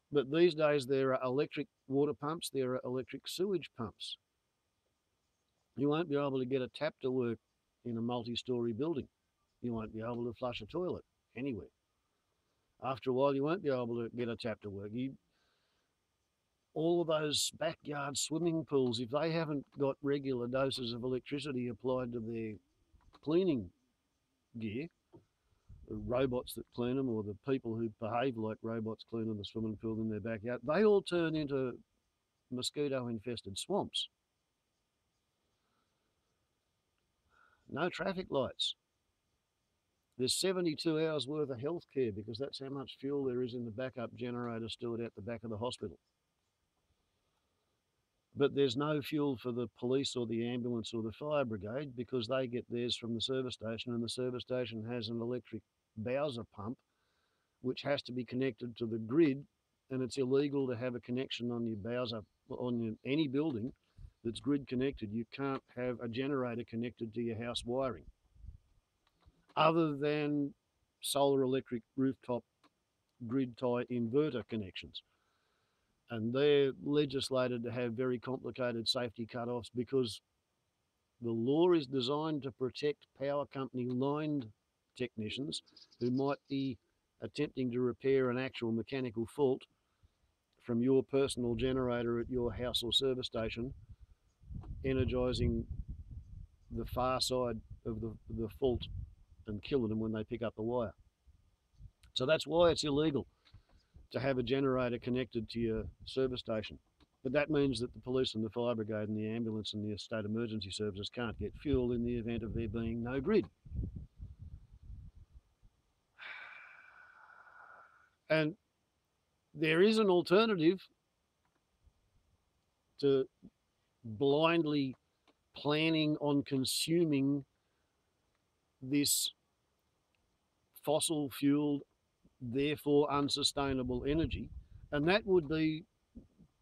But these days there are electric water pumps, there are electric sewage pumps. You won't be able to get a tap to work in a multi-storey building. You won't be able to flush a toilet anywhere. After a while, you won't be able to get a tap to work. All of those backyard swimming pools, if they haven't got regular doses of electricity applied to their cleaning gear, the robots that clean them or the people who behave like robots cleaning the swimming pool in their backyard, they all turn into mosquito-infested swamps. No traffic lights. There's 72 hours worth of health care because that's how much fuel there is in the backup generator stored out the back of the hospital. But there's no fuel for the police or the ambulance or the fire brigade because they get theirs from the service station, and the service station has an electric Bowser pump which has to be connected to the grid, and it's illegal to have a connection on your Bowser, any building that's grid connected. You can't have a generator connected to your house wiring other than solar electric rooftop grid tie inverter connections. And they're legislated to have very complicated safety cutoffs because the law is designed to protect power company line technicians who might be attempting to repair an actual mechanical fault from your personal generator at your house or service station, energizing the far side of the fault and killing them when they pick up the wire. So that's why it's illegal to have a generator connected to your service station. But that means that the police and the fire brigade and the ambulance and the state emergency services can't get fuel in the event of there being no grid. And there is an alternative to blindly planning on consuming this fossil fueled, therefore unsustainable energy, And that would be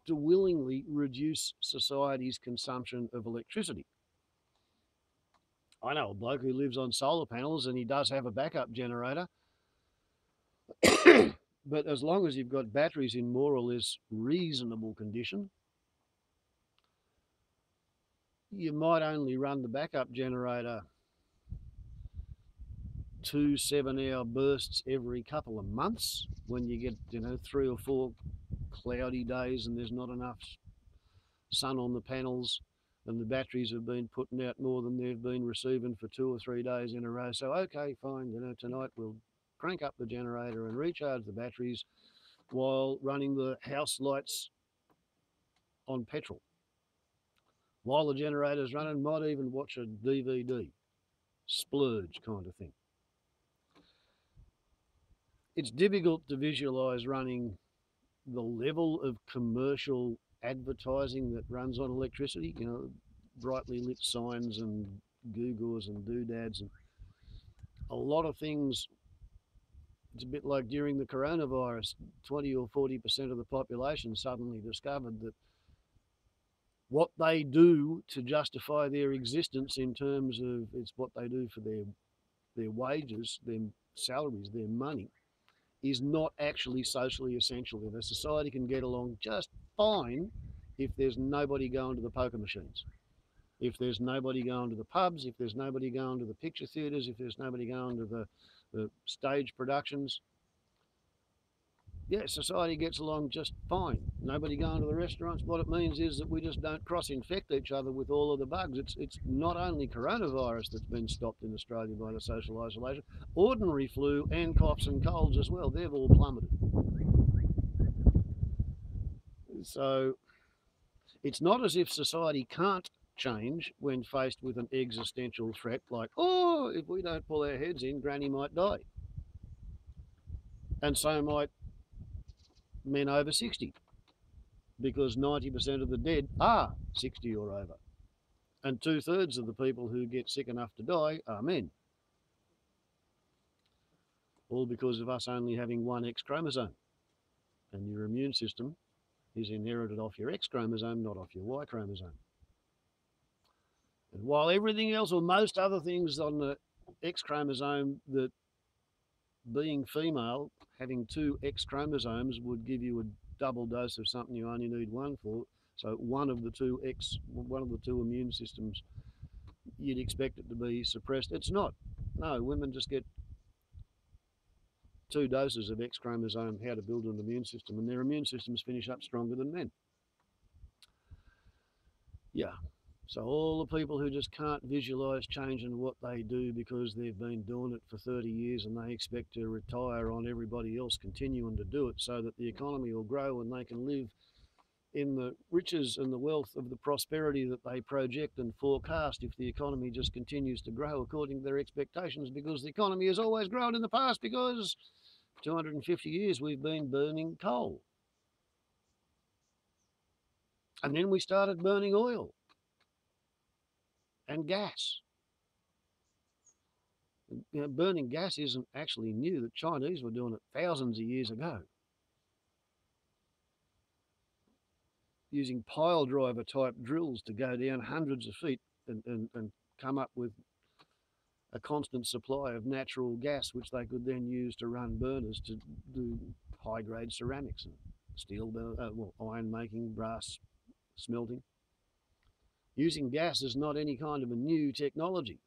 to willingly reduce society's consumption of electricity. I know a bloke who lives on solar panels and he does have a backup generator. But as long as you've got batteries in more or less reasonable condition, you might only run the backup generator 2 7-hour bursts every couple of months when you get, 3 or 4 cloudy days and there's not enough sun on the panels and the batteries have been putting out more than they've been receiving for 2 or 3 days in a row. So, okay, fine, tonight we'll crank up the generator and recharge the batteries while running the house lights on petrol. While the generator's running, might even watch a DVD. Splurge kind of thing. It's difficult to visualise running the level of commercial advertising that runs on electricity, brightly lit signs and gewgaws and doodads and a lot of things. It's a bit like during the coronavirus, 20 or 40% of the population suddenly discovered that what they do to justify their existence in terms of it's what they do for their wages, their salaries, their money, is not actually socially essential. If a society can get along just fine if there's nobody going to the poker machines, if there's nobody going to the pubs, if there's nobody going to the picture theatres, if there's nobody going to the stage productions. Yeah, society gets along just fine. Nobody going to the restaurants. What it means is that we just don't cross-infect each other with all of the bugs. It's not only coronavirus that's been stopped in Australia by the social isolation, ordinary flu and coughs and colds as well. They've all plummeted. So it's not as if society can't change when faced with an existential threat like, oh, if we don't pull our heads in, Granny might die. And so might men over 60, because 90% of the dead are 60 or over. And 2/3 of the people who get sick enough to die are men. All because of us only having one X chromosome. And your immune system is inherited off your X chromosome, not off your Y chromosome. And while everything else, or most other things on the X chromosome, that being female, having 2 X chromosomes would give you a double dose of something you only need one for. So one of the two immune systems, you'd expect it to be suppressed. It's not. No, women just get 2 doses of X chromosome, how to build an immune system, and their immune systems finish up stronger than men. Yeah. So all the people who just can't visualise changing what they do because they've been doing it for 30 years and they expect to retire on everybody else continuing to do it so that the economy will grow and they can live in the riches and the wealth of the prosperity that they project and forecast if the economy just continues to grow according to their expectations, because the economy has always grown in the past because 250 years we've been burning coal. And then we started burning oil and gas. Burning gas isn't actually new. The Chinese were doing it thousands of years ago, using pile driver type drills to go down hundreds of feet and come up with a constant supply of natural gas, which they could then use to run burners to do high grade ceramics and steel, iron making, brass smelting. Using gas is not any kind of a new technology.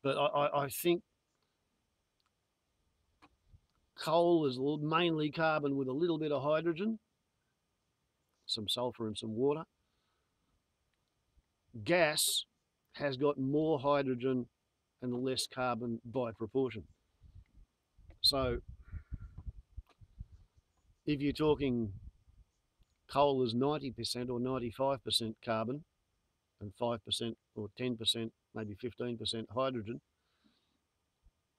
But I think coal is mainly carbon with a little bit of hydrogen, some sulfur and some water. Gas has got more hydrogen and less carbon by proportion. So if you're talking coal is 90% or 95% carbon and 5% or 10%, maybe 15% hydrogen,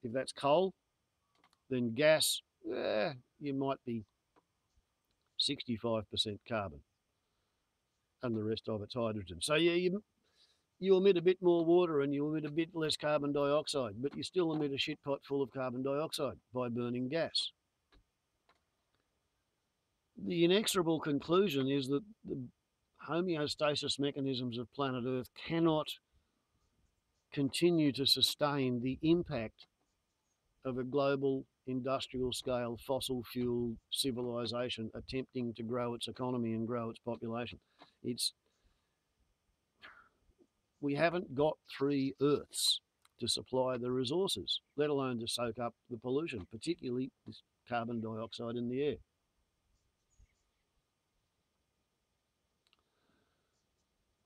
if that's coal, then gas, you might be 65% carbon and the rest of it's hydrogen. So yeah, you emit a bit more water and you emit a bit less carbon dioxide, but you still emit a shit pot full of carbon dioxide by burning gas. the inexorable conclusion is that the homeostasis mechanisms of planet Earth cannot continue to sustain the impact of a global industrial scale fossil fuel civilization attempting to grow its economy and grow its population. We haven't got 3 Earths to supply the resources, let alone to soak up the pollution, particularly this carbon dioxide in the air.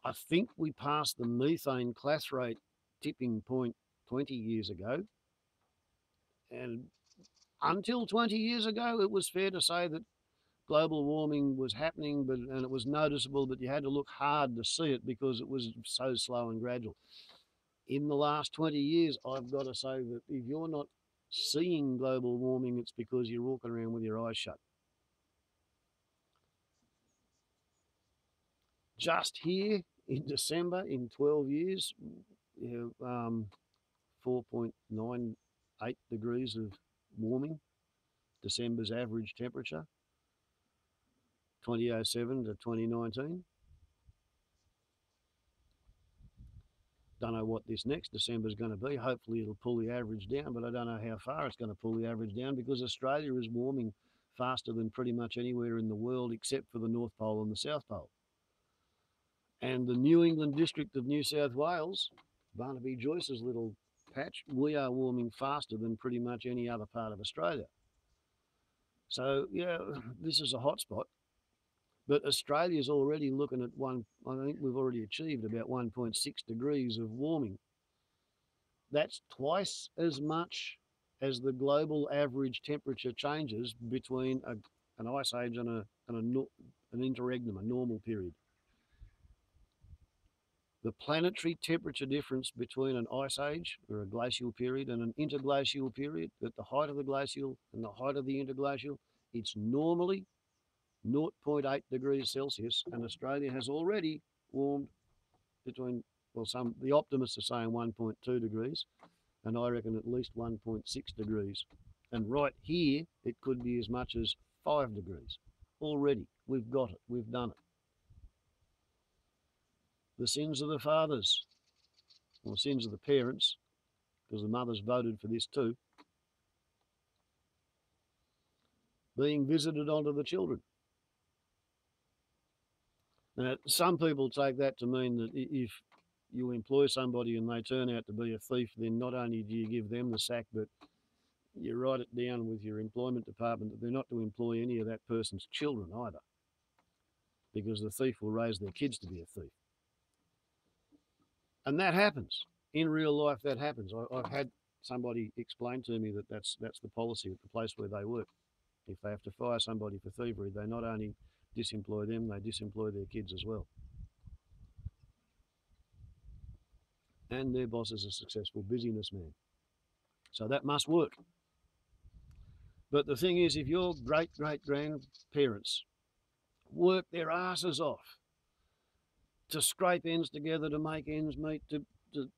I think we passed the methane class rate tipping point 20 years ago. And until 20 years ago, it was fair to say that global warming was happening, and it was noticeable, but you had to look hard to see it because it was so slow and gradual. In the last 20 years, I've got to say that if you're not seeing global warming, it's because you're walking around with your eyes shut. Just here in December, in 12 years, 4.98 degrees of warming, December's average temperature, 2007 to 2019. Don't know what this next December is going to be. Hopefully it'll pull the average down, but I don't know how far it's going to pull the average down because Australia is warming faster than pretty much anywhere in the world except for the North Pole and the South Pole. And the New England district of New South Wales, Barnaby Joyce's little patch, we are warming faster than pretty much any other part of Australia. So, yeah, this is a hot spot. But Australia's already looking at I think we've already achieved about 1.6 degrees of warming. That's twice as much as the global average temperature changes between an ice age and an interregnum, a normal period. The planetary temperature difference between an ice age or a glacial period and an interglacial period, at the height of the glacial and the height of the interglacial, it's normally 0.8 degrees Celsius, and Australia has already warmed between, well, the optimists are saying 1.2 degrees, and I reckon at least 1.6 degrees. And right here, it could be as much as 5 degrees. Already, we've got it, we've done it. The sins of the fathers, or the sins of the parents, because the mothers voted for this too, being visited onto the children. Now, some people take that to mean that if you employ somebody and they turn out to be a thief, then not only do you give them the sack, but you write it down with your employment department that they're not to employ any of that person's children either, because the thief will raise their kids to be a thief. And that happens. In real life, that happens. I've had somebody explain to me that that's the policy at the place where they work. If they have to fire somebody for thievery, they not only disemploy them, they disemploy their kids as well. And their boss is a successful businessman. So that must work. But the thing is, if your great-great-grandparents work their asses off to scrape ends together, to make ends meet, to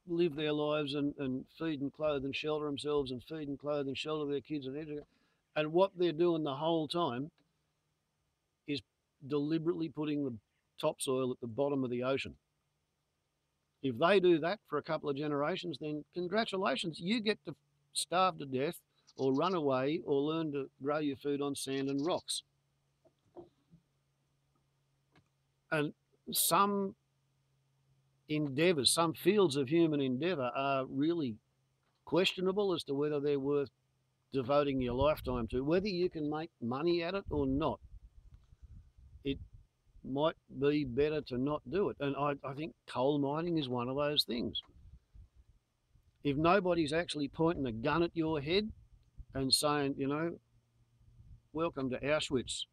live their lives and feed and clothe and shelter themselves and feed and clothe and shelter their kids and what they're doing the whole time is deliberately putting the topsoil at the bottom of the ocean. If they do that for a couple of generations, then congratulations, you get to starve to death or run away or learn to grow your food on sand and rocks. And some endeavours, some fields of human endeavour are really questionable as to whether they're worth devoting your lifetime to, whether you can make money at it or not. It might be better to not do it. And I think coal mining is one of those things. If nobody's actually pointing a gun at your head and saying, you know, welcome to Auschwitz,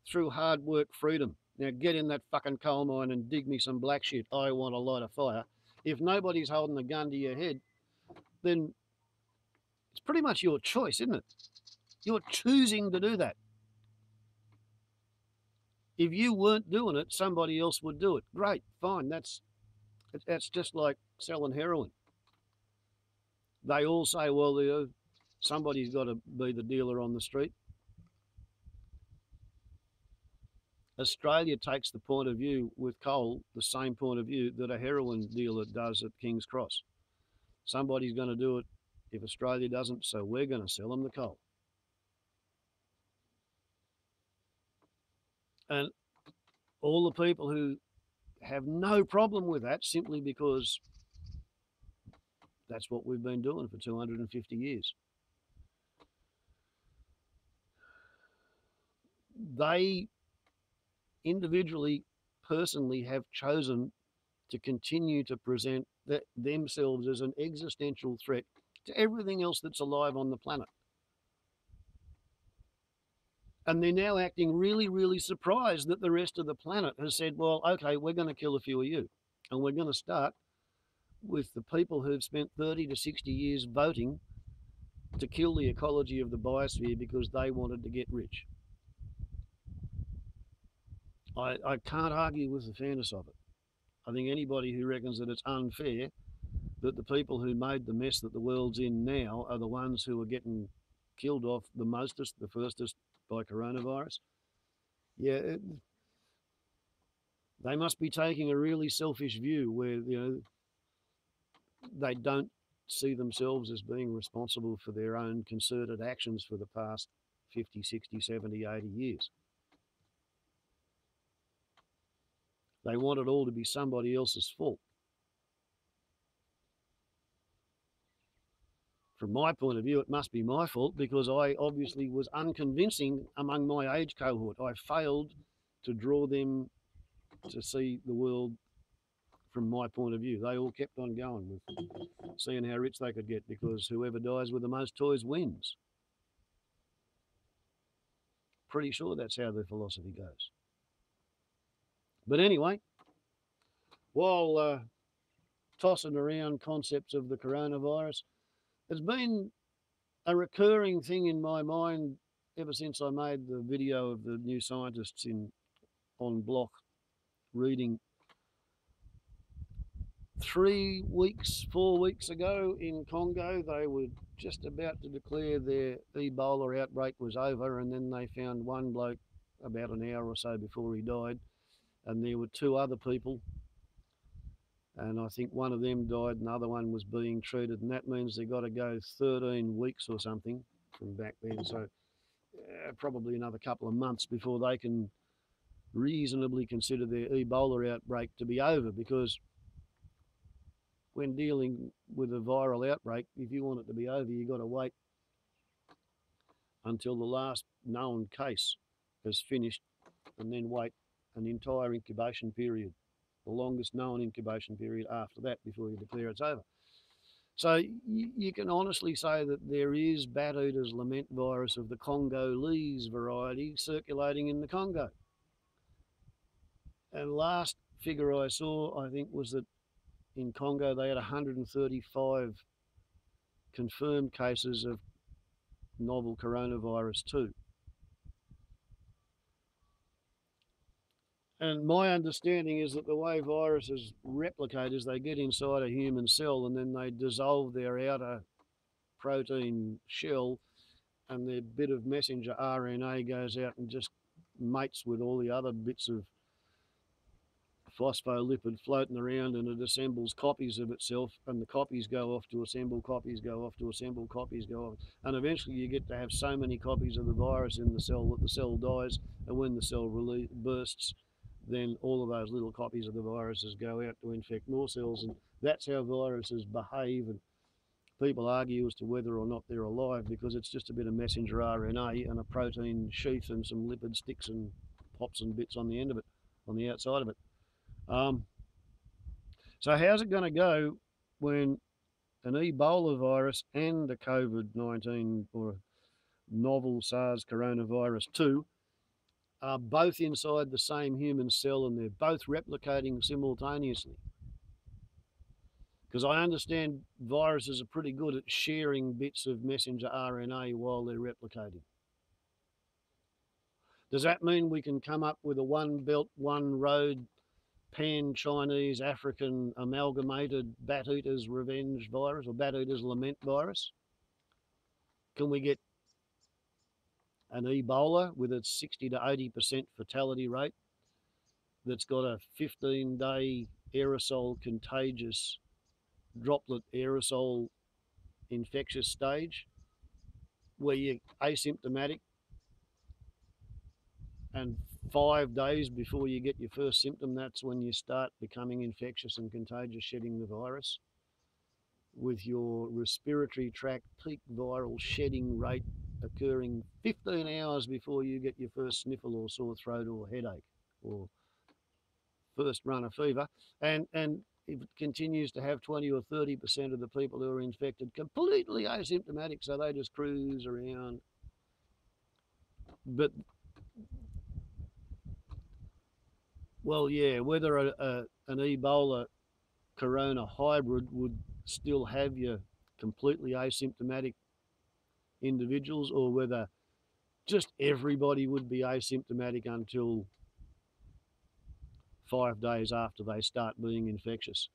through hard work, freedom. Now get in that fucking coal mine and dig me some black shit. I want to light a fire. If nobody's holding a gun to your head, then it's pretty much your choice, isn't it? You're choosing to do that. If you weren't doing it, somebody else would do it. Great, fine. That's just like selling heroin. They all say, well, somebody's got to be the dealer on the street. Australia takes the point of view with coal, the same point of view that a heroin dealer does at King's Cross. Somebody's going to do it if Australia doesn't, so we're going to sell them the coal. And all the people who have no problem with that simply because that's what we've been doing for 250 years. They individually, personally have chosen to continue to present themselves as an existential threat to everything else that's alive on the planet. And they're now acting really, really surprised that the rest of the planet has said, well, okay, we're going to kill a few of you. And we're going to start with the people who've spent 30 to 60 years voting to kill the ecology of the biosphere because they wanted to get rich. I can't argue with the fairness of it. I think anybody who reckons that it's unfair that the people who made the mess that the world's in now are the ones who are getting killed off the mostest, the firstest by coronavirus, yeah, they must be taking a really selfish view where, they don't see themselves as being responsible for their own concerted actions for the past 50, 60, 70, 80 years. They want it all to be somebody else's fault. From my point of view, it must be my fault because I obviously was unconvincing among my age cohort. I failed to draw them to see the world from my point of view. They all kept on going with seeing how rich they could get because whoever dies with the most toys wins. Pretty sure that's how their philosophy goes. But anyway, while tossing around concepts of the coronavirus, it's been a recurring thing in my mind ever since I made the video of the new scientists on Block reading 3 weeks, 4 weeks ago in Congo. They were just about to declare their Ebola outbreak was over, and then they found one bloke about an hour or so before he died, and there were 2 other people, and I think one of them died and the other one was being treated, and that means they've got to go 13 weeks or something from back then, so probably another couple of months before they can reasonably consider their Ebola outbreak to be over, because when dealing with a viral outbreak, if you want it to be over, you've got to wait until the last known case has finished and then wait an entire incubation period, the longest known incubation period after that before you declare it's over. So you can honestly say that there is bat eater's lament virus of the Congolese variety circulating in the Congo. And last figure I saw, I think, was that in Congo they had 135 confirmed cases of novel coronavirus 2. And my understanding is that the way viruses replicate is they get inside a human cell and then they dissolve their outer protein shell, and their bit of messenger RNA goes out and just mates with all the other bits of phospholipid floating around, and it assembles copies of itself, and the copies go off to assemble, copies go off to assemble, copies go off, and eventually you get to have so many copies of the virus in the cell that the cell dies, and when the cell bursts, then all of those little copies of the viruses go out to infect more cells, and that's how viruses behave. And people argue as to whether or not they're alive because it's just a bit of messenger RNA and a protein sheath and some lipid sticks and pops and bits on the end of it, on the outside of it. So how's it going to go when an Ebola virus and a COVID-19 or novel SARS coronavirus 2 are both inside the same human cell and they're both replicating simultaneously? Because I understand viruses are pretty good at sharing bits of messenger RNA while they're replicating. Does that mean we can come up with a one belt, one road, pan-Chinese, African, amalgamated bat eater's revenge virus or bat eater's lament virus? Can we get an Ebola with its 60 to 80% fatality rate that's got a 15-day aerosol contagious droplet aerosol infectious stage where you're asymptomatic, and 5 days before you get your first symptom, that's when you start becoming infectious and contagious, shedding the virus, with your respiratory tract peak viral shedding rate occurring 15 hours before you get your first sniffle or sore throat or headache or first run of fever. And if it continues to have 20 or 30% of the people who are infected completely asymptomatic, so they just cruise around. But, well, yeah, whether an Ebola corona hybrid would still have your completely asymptomatic individuals, or whether just everybody would be asymptomatic until 5 days after they start being infectious,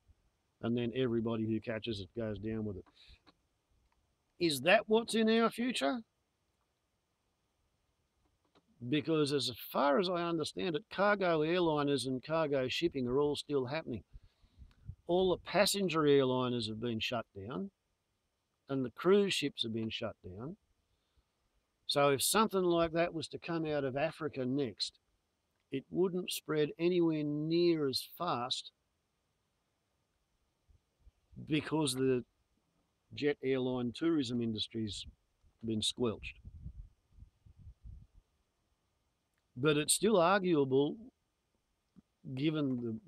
and then everybody who catches it goes down with it. Is that what's in our future? Because as far as I understand it, cargo airliners and cargo shipping are all still happening. All the passenger airliners have been shut down and the cruise ships have been shut down. So if something like that was to come out of Africa next, it wouldn't spread anywhere near as fast because the jet airline tourism industry's been squelched. But it's still arguable, given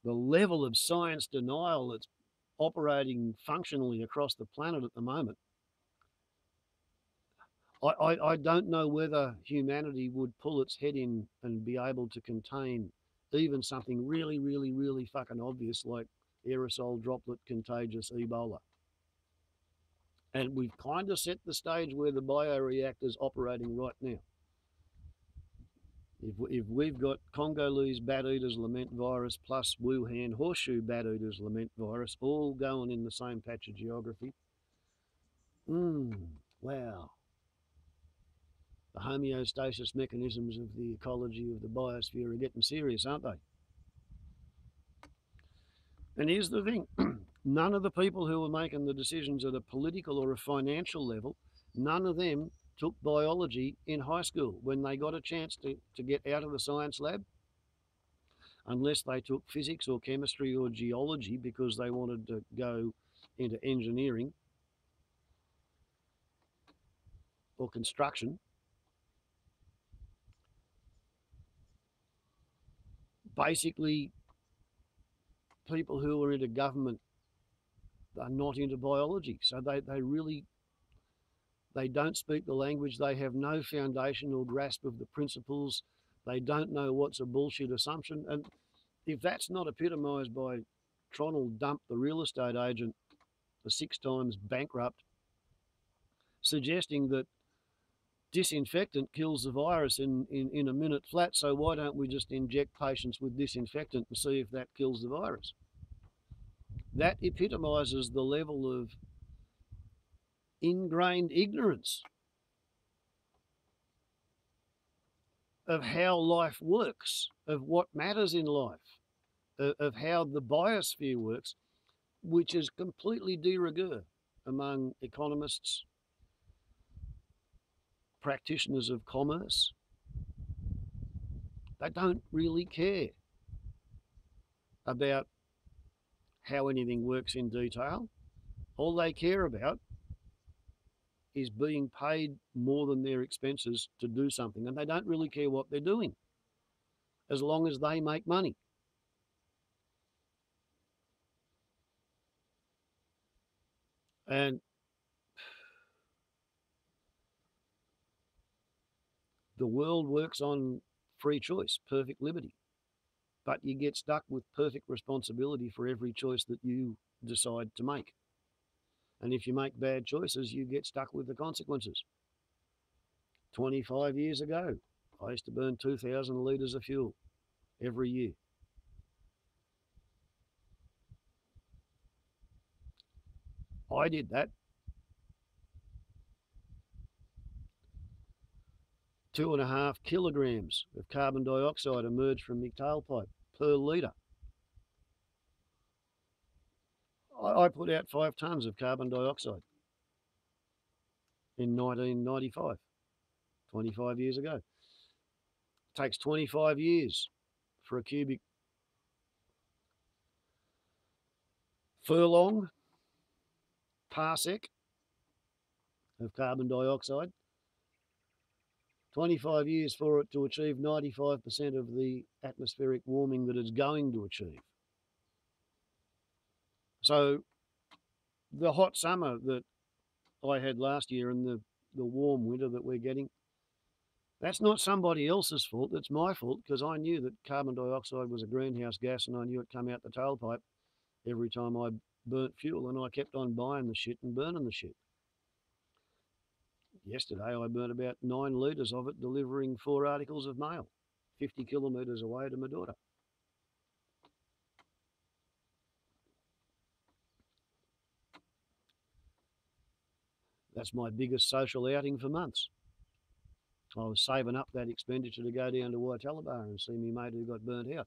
the level of science denial that's operating functionally across the planet at the moment. I don't know whether humanity would pull its head in and be able to contain even something really, really, really fucking obvious like aerosol droplet contagious Ebola. And we've kind of set the stage where the bioreactor's operating right now. If we've got Congolese bat-eaters lament virus plus Wuhan horseshoe bat-eaters lament virus all going in the same patch of geography, wow. The homeostasis mechanisms of the ecology of the biosphere are getting serious, aren't they? And here's the thing. None of the people who are making the decisions at a political or a financial level, none of them took biology in high school when they got a chance to get out of the science lab, unless they took physics or chemistry or geology because they wanted to go into engineering or construction. Basically, people who are into government are not into biology. So they don't speak the language. They have no foundation or grasp of the principles. They don't know what's a bullshit assumption. And if that's not epitomised by Tronald Dump, the real estate agent, the 6 times bankrupt, suggesting that disinfectant kills the virus in a minute flat, so why don't we just inject patients with disinfectant and see if that kills the virus? That epitomises the level of ingrained ignorance of how life works, of what matters in life, of how the biosphere works, which is completely de rigueur among economists, practitioners of commerce. They don't really care about how anything works in detail. All they care about is being paid more than their expenses to do something, and they don't really care what they're doing as long as they make money. And the world works on free choice, perfect liberty, but you get stuck with perfect responsibility for every choice that you decide to make. And if you make bad choices, you get stuck with the consequences. 25 years ago, I used to burn 2,000 litres of fuel every year. I did that 2.5 kilograms of carbon dioxide emerged from my tailpipe per litre. I put out 5 tonnes of carbon dioxide in 1995, 25 years ago. It takes 25 years for a cubic furlong, parsec of carbon dioxide. 25 years for it to achieve 95% of the atmospheric warming that it's going to achieve. So the hot summer that I had last year and the warm winter that we're getting, that's not somebody else's fault, it's my fault, because I knew that carbon dioxide was a greenhouse gas and I knew it come out the tailpipe every time I burnt fuel, and I kept on buying the shit and burning the shit. Yesterday I burnt about 9 litres of it delivering 4 articles of mail, 50 kilometres away to my daughter. That's my biggest social outing for months. I was saving up that expenditure to go down to Waitalabar and see me mate who got burnt out.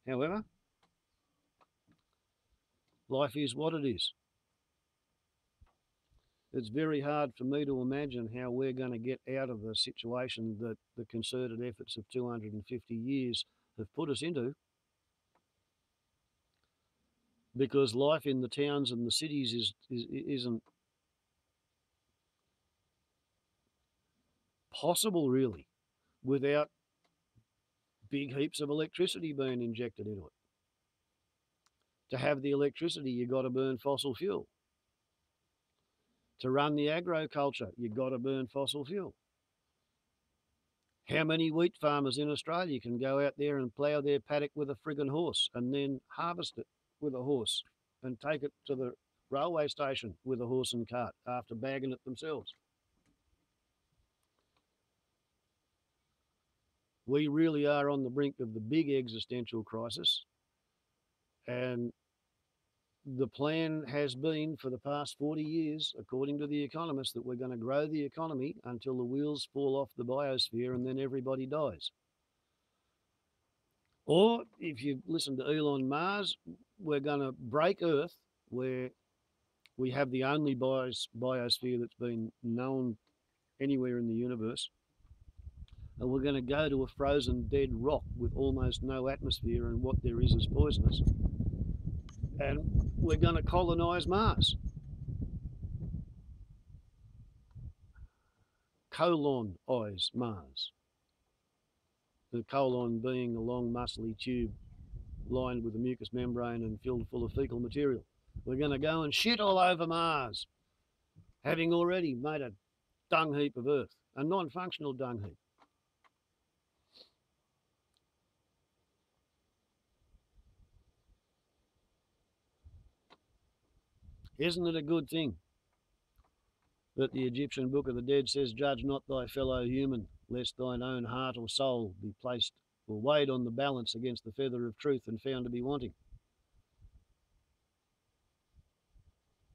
However, life is what it is. It's very hard for me to imagine how we're going to get out of the situation that the concerted efforts of 250 years have put us into, because life in the towns and the cities isn't possible really without big heaps of electricity being injected into it. To have the electricity, you've got to burn fossil fuel. To run the agriculture, you've got to burn fossil fuel. How many wheat farmers in Australia can go out there and plough their paddock with a friggin' horse and then harvest it with a horse and take it to the railway station with a horse and cart after bagging it themselves? We really are on the brink of the big existential crisis, and the plan has been for the past 40 years, according to The Economist, that we're going to grow the economy until the wheels fall off the biosphere and then everybody dies. Or, if you listen to Elon Musk, we're going to break Earth, where we have the only biosphere that's been known anywhere in the universe, and we're going to go to a frozen dead rock with almost no atmosphere, and what there is poisonous. And we're going to colonise Mars. Colonise Mars. The colon being a long muscly tube lined with a mucous membrane and filled full of fecal material. We're going to go and shit all over Mars, having already made a dung heap of Earth, a non-functional dung heap. Isn't it a good thing that the Egyptian Book of the Dead says, "Judge not thy fellow human, lest thine own heart or soul be placed or weighed on the balance against the feather of truth and found to be wanting"?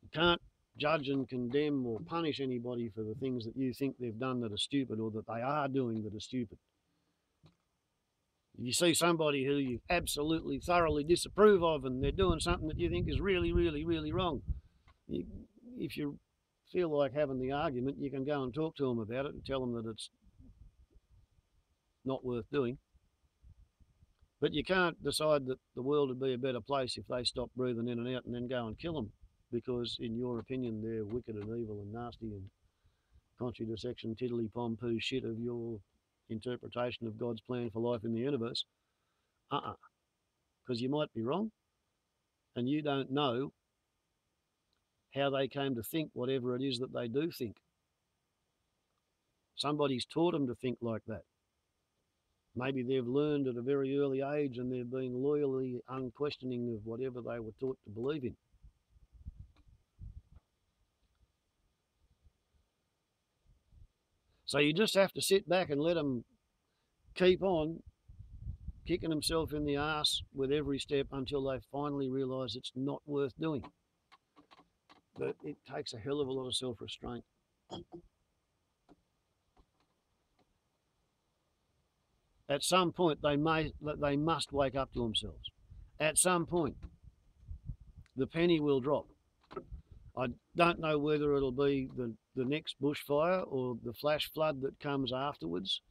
You can't judge and condemn or punish anybody for the things that you think they've done that are stupid, or that they are doing that are stupid. If you see somebody who you absolutely thoroughly disapprove of and they're doing something that you think is really, really, really wrong, if you feel like having the argument, you can go and talk to them about it and tell them that it's not worth doing. But you can't decide that the world would be a better place if they stop breathing in and out and then go and kill them because, in your opinion, they're wicked and evil and nasty and contrary to section tiddly pom poo shit of your interpretation of God's plan for life in the universe. Because you might be wrong, and you don't know how they came to think whatever it is that they do think. Somebody's taught them to think like that. Maybe they've learned at a very early age and they've been loyally unquestioning of whatever they were taught to believe in. So you just have to sit back and let them keep on kicking themselves in the arse with every step until they finally realise it's not worth doing. But it takes a hell of a lot of self-restraint. At some point, they must wake up to themselves. At some point, the penny will drop. I don't know whether it'll be the next bushfire or the flash flood that comes afterwards,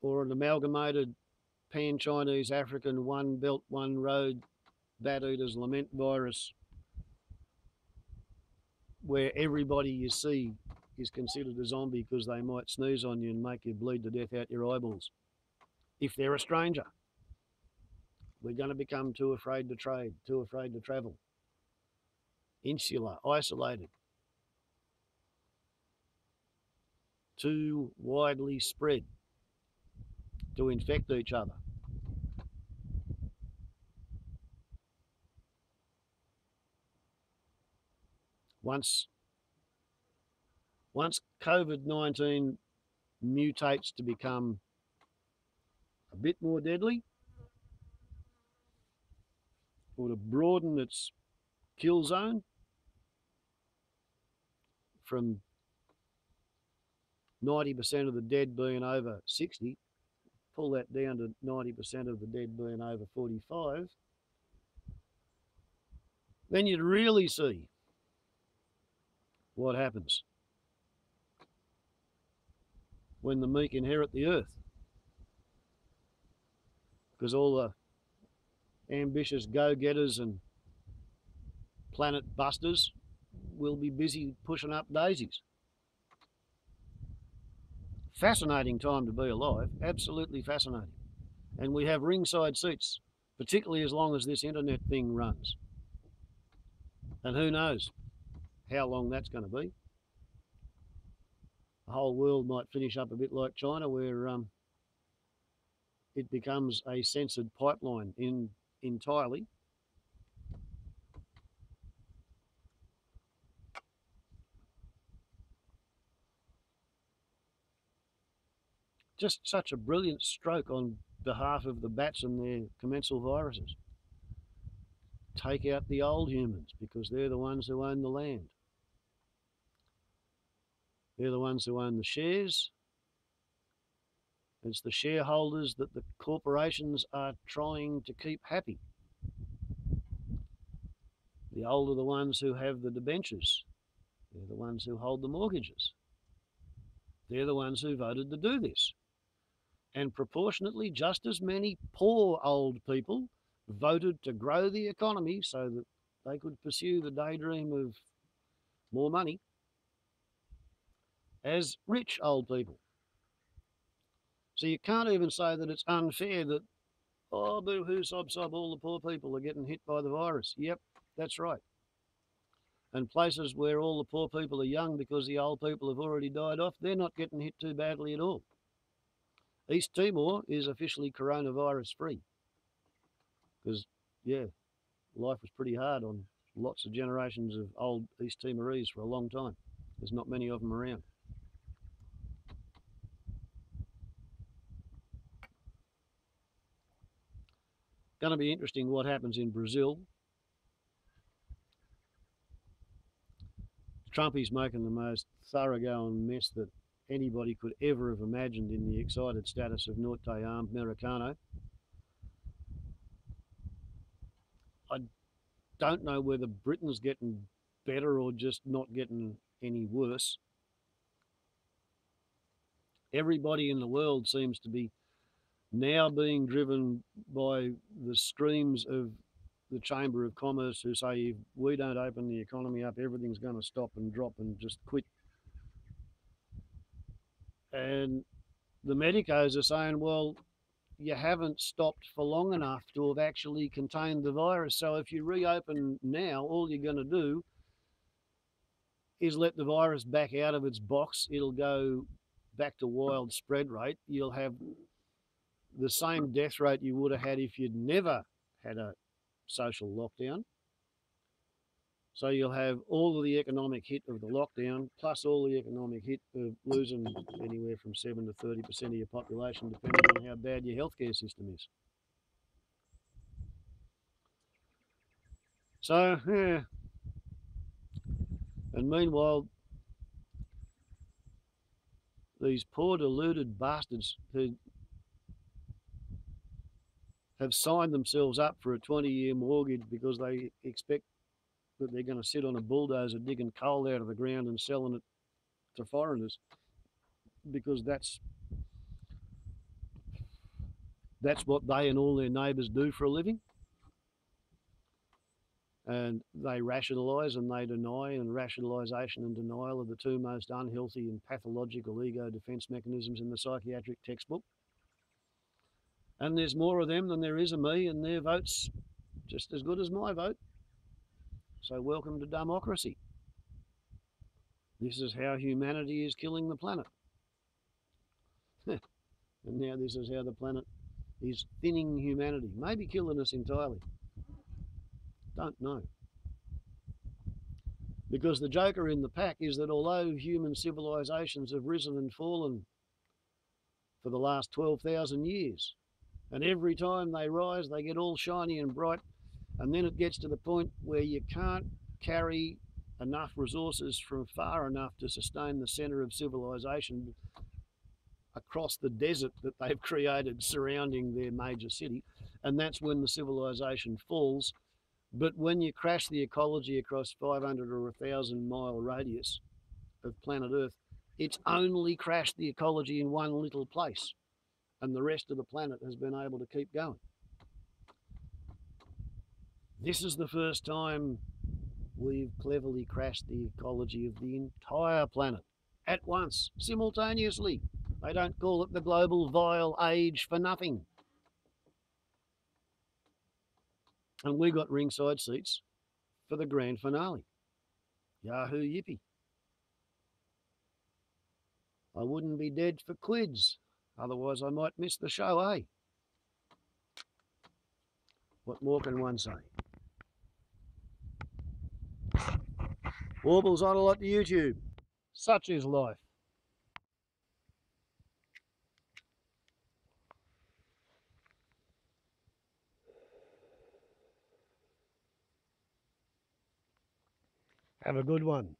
or an amalgamated pan-Chinese African one belt, one road bat eaters lament virus, where everybody you see is considered a zombie because they might sneeze on you and make you bleed to death out your eyeballs. If they're a stranger, we're going to become too afraid to trade, too afraid to travel, insular, isolated, too widely spread to infect each other. Once COVID-19 mutates to become a bit more deadly, or to broaden its kill zone from 90% of the dead being over 60, pull that down to 90% of the dead being over 45, then you'd really see what happens when the meek inherit the earth. Because all the ambitious go-getters and planet busters will be busy pushing up daisies. Fascinating time to be alive, absolutely fascinating. And we have ringside seats, particularly as long as this internet thing runs. And who knows how long that's going to be. The whole world might finish up a bit like China, where it becomes a censored pipeline entirely. Just such a brilliant stroke on behalf of the bats and their commensal viruses. Take out the old humans because they're the ones who own the land. They're the ones who own the shares. It's the shareholders that the corporations are trying to keep happy. The old are the ones who have the debentures. They're the ones who hold the mortgages. They're the ones who voted to do this. And proportionately, just as many poor old people voted to grow the economy so that they could pursue the daydream of more money as rich old people. So you can't even say that it's unfair that, oh, boo-hoo, sob, all the poor people are getting hit by the virus. Yep, that's right. And places where all the poor people are young because the old people have already died off, they're not getting hit too badly at all. East Timor is officially coronavirus free because, yeah, life was pretty hard on lots of generations of old East Timorese for a long time. There's not many of them around. Going to be interesting what happens in Brazil. Trumpy's making the most thoroughgoing mess that anybody could ever have imagined in the excited status of Norte Americano. I don't know whether Britain's getting better or just not getting any worse. Everybody in the world seems to be now being driven by the screams of the Chamber of Commerce, who say if we don't open the economy up, everything's going to stop and drop and just quit. And the medicos are saying, well, you haven't stopped for long enough to have actually contained the virus. So if you reopen now, all you're going to do is let the virus back out of its box. It'll go back to wild spread rate. You'll have the same death rate you would have had if you'd never had a social lockdown. So you'll have all of the economic hit of the lockdown, plus all the economic hit of losing anywhere from 7 to 30% of your population, depending on how bad your healthcare system is. So, yeah. And meanwhile, these poor deluded bastards who have signed themselves up for a 20-year mortgage because they expect that they're going to sit on a bulldozer digging coal out of the ground and selling it to foreigners, because that's what they and all their neighbours do for a living. And they rationalise and they deny, and rationalisation and denial are the two most unhealthy and pathological ego defence mechanisms in the psychiatric textbook. And there's more of them than there is of me, and their vote's just as good as my vote. So welcome to democracy. This is how humanity is killing the planet. And now this is how the planet is thinning humanity, maybe killing us entirely. Don't know. Because the joker in the pack is that although human civilizations have risen and fallen for the last 12,000 years, and every time they rise, they get all shiny and bright, and then it gets to the point where you can't carry enough resources from far enough to sustain the center of civilization across the desert that they've created surrounding their major city, and that's when the civilization falls. But when you crash the ecology across 500 or 1,000 mile radius of planet Earth, it's only crashed the ecology in one little place, and the rest of the planet has been able to keep going. This is the first time we've cleverly crashed the ecology of the entire planet at once, simultaneously. They don't call it the global vile age for nothing. And we got ringside seats for the grand finale. Yahoo yippee. I wouldn't be dead for quids, otherwise I might miss the show, eh? What more can one say? Warbles on a lot to YouTube. Such is life. Have a good one.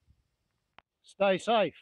Stay safe.